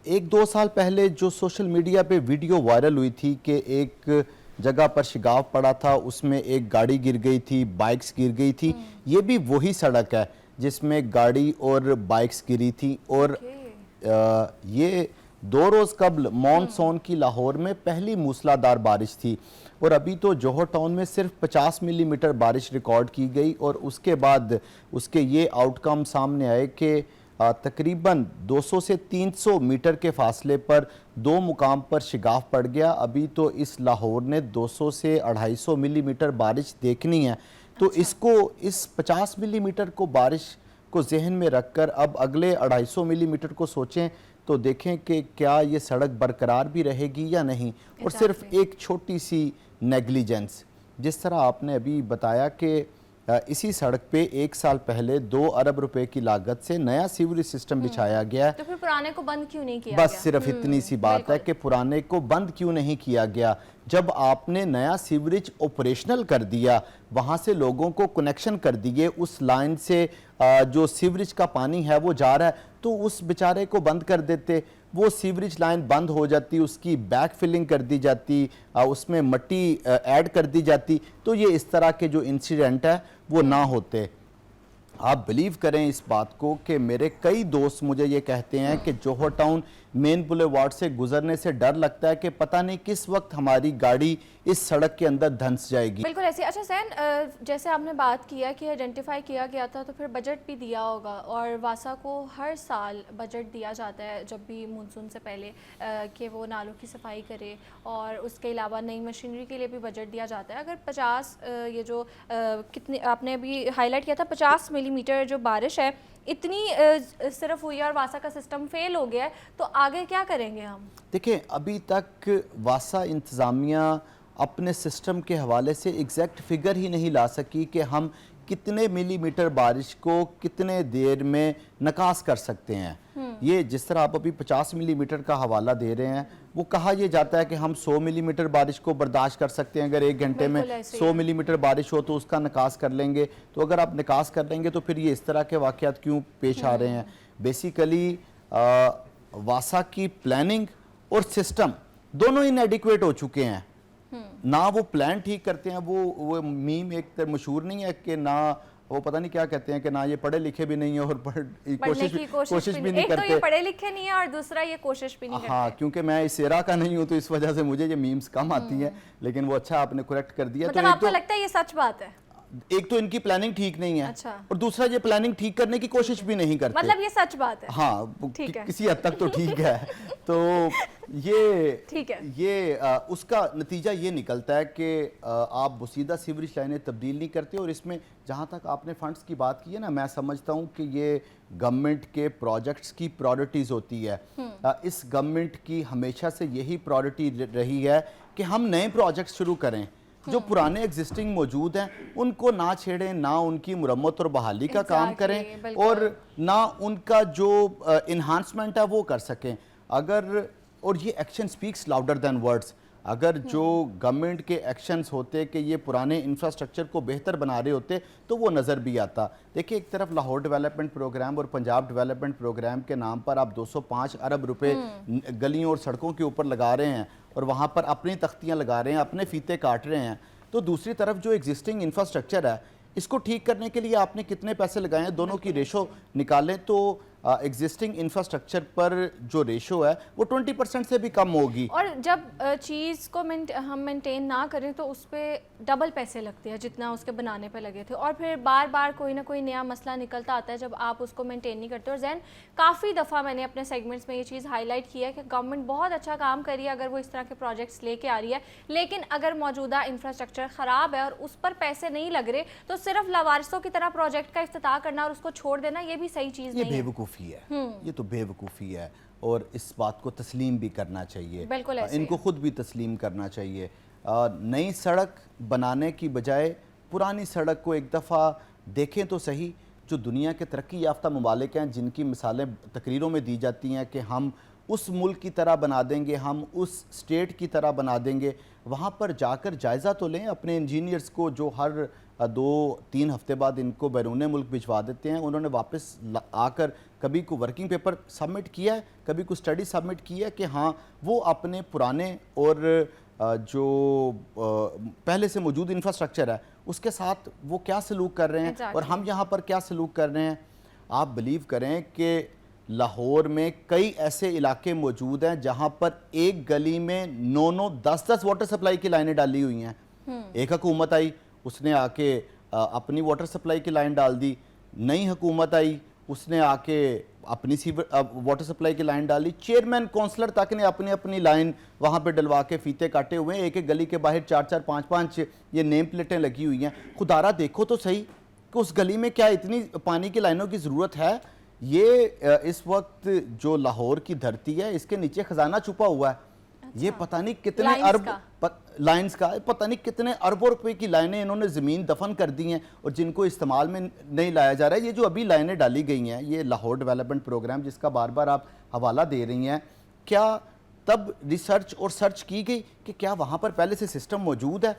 1-2 साल पहले जो सोशल मीडिया पे वीडियो वायरल हुई थी कि एक जगह पर शिगाफ पड़ा था, उसमें एक गाड़ी गिर गई थी, बाइक्स गिर गई थी, ये भी वही सड़क है जिसमें गाड़ी और बाइक्स गिरी थी। और ये 2 रोज़ कबल मॉनसून की लाहौर में पहली मूसलाधार बारिश थी और अभी तो जोहर टाउन में सिर्फ 50 मिलीमीटर बारिश रिकॉर्ड की गई और उसके बाद उसके ये आउटकम सामने आए कि तकरीबन 200 से 300 मीटर के फासले पर 2 मुकाम पर शिगाफ पड़ गया। अभी तो इस लाहौर ने 200 से 250 मिलीमीटर बारिश देखनी है, तो इसको इस 50 मिलीमीटर को बारिश को जहन में रखकर अब अगले 250 मिलीमीटर को सोचें तो देखें कि क्या ये सड़क बरकरार भी रहेगी या नहीं। और सिर्फ एक छोटी सी नेग्लिजेंस, जिस तरह आपने अभी बताया कि इसी सड़क पे 1 साल पहले 2 अरब रुपए की लागत से नया सीवरेज सिस्टम बिछाया गया है, तो फिर पुराने को बंद क्यों नहीं किया बस गया? सिर्फ इतनी सी बात है कि पुराने को बंद क्यों नहीं किया गया। जब आपने नया सीवरेज ऑपरेशनल कर दिया, वहाँ से लोगों को कनेक्शन कर दिए, उस लाइन से जो सीवरेज का पानी है वो जा रहा है, तो उस बेचारे को बंद कर देते, वो सीवरेज लाइन बंद हो जाती, उसकी बैक फिलिंग कर दी जाती, उसमें मिट्टी ऐड कर दी जाती, तो ये इस तरह के जो इंसिडेंट है वो ना होते। आप बिलीव करें इस बात को कि मेरे कई दोस्त मुझे ये कहते हैं कि जोहर टाउन मेन बुलेवार्ड से गुजरने से डर लगता है कि पता नहीं किस वक्त हमारी गाड़ी इस सड़क के अंदर धंस जाएगी। बिल्कुल ऐसे। अच्छा सैन, जैसे आपने बात किया कि आइडेंटिफाई किया गया था, तो फिर बजट भी दिया होगा और वासा को हर साल बजट दिया जाता है जब भी मानसून से पहले कि वो नालों की सफाई करे और उसके अलावा नई मशीनरी के लिए भी बजट दिया जाता है। अगर 50 ये जो कितने आपने अभी हाईलाइट किया था 50 मिलीमीटर जो बारिश है इतनी सिर्फ हुई और वासा का सिस्टम फेल हो गया है, तो आगे क्या करेंगे हम? देखिए, अभी तक वासा इंतज़ामिया अपने सिस्टम के हवाले से एग्जैक्ट फिगर ही नहीं ला सकी कि हम कितने मिलीमीटर बारिश को कितने देर में नकास कर सकते हैं। ये जिस तरह आप अभी 50 मिलीमीटर का हवाला दे रहे हैं, वो कहा यह जाता है कि हम 100 मिलीमीटर बारिश को बर्दाश्त कर सकते हैं, अगर 1 घंटे में 100 मिलीमीटर बारिश हो तो उसका निकास कर लेंगे। तो अगर आप निकास कर लेंगे तो फिर ये इस तरह के वाक़यात क्यों पेश आ रहे हैं? बेसिकली वासा की प्लानिंग और सिस्टम दोनों इनएडिक्वेट हो चुके हैं। ना वो प्लान ठीक करते हैं, वो मीम एक तरह मशहूर नहीं है कि ना वो पता नहीं क्या कहते हैं कि ना ये पढ़े लिखे भी नहीं है और कोशिश भी नहीं एक करते। तो ये पढ़े लिखे नहीं है और दूसरा ये कोशिश भी नहीं करते। हाँ, क्योंकि मैं इस एरा का नहीं हूँ तो इस वजह से मुझे ये मीम्स कम आती हैं, लेकिन वो अच्छा आपने करेक्ट कर दिया। मतलब तो आपको लगता है ये सच बात है? एक तो इनकी प्लानिंग ठीक नहीं है, अच्छा। और दूसरा ये प्लानिंग ठीक करने की कोशिश भी नहीं करते। मतलब ये सच बात है? हाँ, ठीक है। किसी हद तक तो ठीक है। तो ये ठीक है। ये उसका नतीजा ये निकलता है कि आप बोसीदा सीवरेज लाइनें तब्दील नहीं करते। और इसमें जहाँ तक आपने फंड्स की बात की है ना, मैं समझता हूँ कि ये गवर्नमेंट के प्रोजेक्ट्स की प्रायोरिटीज़ होती है। इस गवर्नमेंट की हमेशा से यही प्रायोरिटी रही है कि हम नए प्रोजेक्ट्स शुरू करें, जो पुराने एग्जिस्टिंग मौजूद हैं उनको ना छेड़ें, ना उनकी मुरम्मत और बहाली का काम करें, और ना उनका जो इन्हांसमेंट है वो कर सकें। अगर और ये action speaks louder than words. अगर जो गवर्नमेंट के एक्शंस होते कि ये पुराने इंफ्रास्ट्रक्चर को बेहतर बना रहे होते तो वो नज़र भी आता। देखिए, एक तरफ लाहौर डेवलपमेंट प्रोग्राम और पंजाब डेवलपमेंट प्रोग्राम के नाम पर आप 205 अरब रुपए गलियों और सड़कों के ऊपर लगा रहे हैं और वहाँ पर अपनी तख्तियाँ लगा रहे हैं, अपने फीते काट रहे हैं। तो दूसरी तरफ जो एग्जिस्टिंग इंफ्रास्ट्रक्चर है इसको ठीक करने के लिए आपने कितने पैसे लगाए हैं, दोनों की रेशो निकालें तो एग्जिस्टिंग इंफ्रास्ट्रक्चर पर जो रेशो है वो 20% से भी कम होगी। और जब चीज़ को हम मेंटेन ना करें तो उस पर डबल पैसे लगते हैं जितना उसके बनाने पे लगे थे, और फिर बार बार कोई ना कोई नया मसला निकलता आता है जब आप उसको मेंटेन नहीं करते। और जैन काफ़ी दफ़ा मैंने अपने सेगमेंट्स में ये चीज़ हाईलाइट की है कि गवर्नमेंट बहुत अच्छा काम करी है अगर वो इस तरह के प्रोजेक्ट्स लेके आ रही है, लेकिन अगर मौजूदा इंफ्रास्ट्रक्चर ख़राब है और उस पर पैसे नहीं लग रहे तो सिर्फ लवारिसों की तरह प्रोजेक्ट का इफ्तिताह करना और उसको छोड़ देना ये भी सही चीज़ नहीं है। बेवकूफ़ी है, ये तो बेवकूफ़ी है, और इस बात को तस्लीम भी करना चाहिए। बिल्कुल ऐसे इनको खुद भी तस्लीम करना चाहिए। नई सड़क बनाने की बजाय पुरानी सड़क को एक दफ़ा देखें तो सही। जो दुनिया के तरक्की याफ्ता ममालिक हैं जिनकी मिसालें तकरीरों में दी जाती हैं कि हम उस मुल्क की तरह बना देंगे, हम उस स्टेट की तरह बना देंगे, वहाँ पर जाकर जायज़ा तो लें अपने इंजीनियर्स को जो हर 2-3 हफ्ते बाद इनको बैरून मुल्क भिजवा देते हैं। उन्होंने वापस आकर कभी को वर्किंग पेपर सबमिट किया है, कभी को स्टडी सबमिट किया है कि हाँ वो अपने पुराने और जो पहले से मौजूद इंफ्रास्ट्रक्चर है उसके साथ वो क्या सलूक कर रहे हैं और हम यहाँ पर क्या सलूक कर रहे हैं। आप बिलीव करें कि लाहौर में कई ऐसे इलाके मौजूद हैं जहाँ पर एक गली में 9-9, 10-10 वाटर सप्लाई की लाइनें डाली हुई हैं। एक हुकूमत आई, उसने आके अपनी वाटर सप्लाई की लाइन डाल दी। नई हुकूमत आई, उसने आके अपनी वाटर सप्लाई की लाइन डाली। चेयरमैन काउंसलर तक ने अपनी अपनी लाइन वहाँ पे डलवा के फीते काटे हुए हैं। एक एक गली के बाहर 4-4, 5-5 ये नेम प्लेटें लगी हुई हैं। खुदारा देखो तो सही कि उस गली में क्या इतनी पानी की लाइनों की ज़रूरत है। ये इस वक्त जो लाहौर की धरती है इसके नीचे खजाना छुपा हुआ है। ये पता नहीं कितने अरब लाइन्स का पता नहीं कितने अरबों रुपए की लाइनें इन्होंने ज़मीन दफन कर दी हैं और जिनको इस्तेमाल में नहीं लाया जा रहा है। ये जो अभी लाइनें डाली गई हैं, ये लाहौर डेवलपमेंट प्रोग्राम जिसका बार बार आप हवाला दे रही हैं, क्या तब रिसर्च और सर्च की गई कि क्या वहाँ पर पहले से सिस्टम मौजूद है?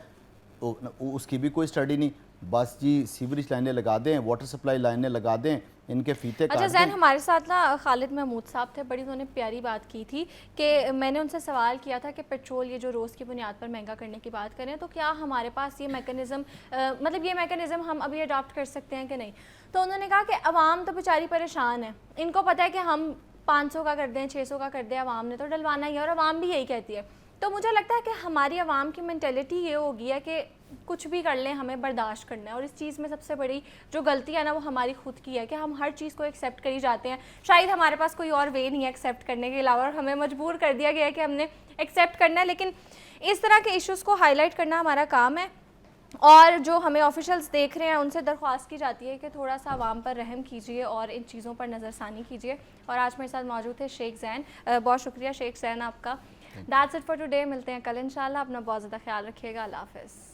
उसकी भी कोई स्टडी नहीं। बस जी सीवरेज लाइनें लगा दें, वाटर सप्लाई लाइनें लगा दें, इनके फीते अच्छा जैन, हमारे साथ ना खालिद महमूद साहब थे, बड़ी उन्होंने प्यारी बात की थी कि मैंने उनसे सवाल किया था कि पेट्रोल ये जो रोज़ की बुनियाद पर महंगा करने की बात करें तो क्या हमारे पास ये मैकेनिज़्म मतलब ये मैकेनिज़्म हम अभी अडॉप्ट कर सकते हैं कि नहीं। तो उन्होंने कहा कि अवाम तो बेचारी परेशान है, इनको पता है कि हम 500 का कर दें, 600 का कर दें, अवाम ने तो डलवाना ही है और अवाम भी यही कहती है। तो मुझे लगता है कि हमारी आवाम की मेंटेलिटी ये हो गई है कि कुछ भी कर लें हमें बर्दाश्त करना है, और इस चीज़ में सबसे बड़ी जो गलती है ना वो हमारी खुद की है कि हम हर चीज़ को एक्सेप्ट करी जाते हैं। शायद हमारे पास कोई और वे नहीं है एक्सेप्ट करने के अलावा, और हमें मजबूर कर दिया गया है कि हमने एक्सेप्ट करना है। लेकिन इस तरह के इश्यूज़ को हाईलाइट करना हमारा काम है, और जो हमें ऑफिशियल्स देख रहे हैं उनसे दरख्वास्त की जाती है कि थोड़ा सा आवाम पर रहम कीजिए और इन चीज़ों पर नज़रसानी कीजिए। और आज मेरे साथ मौजूद थे शेख जैन। बहुत शुक्रिया शेख जैन आपका। That's it for today. मिलते हैं कल इंशाल्लाह। अपना बहुत ज़्यादा ख्याल रखिएगा। अल्लाह हाफ़िज़।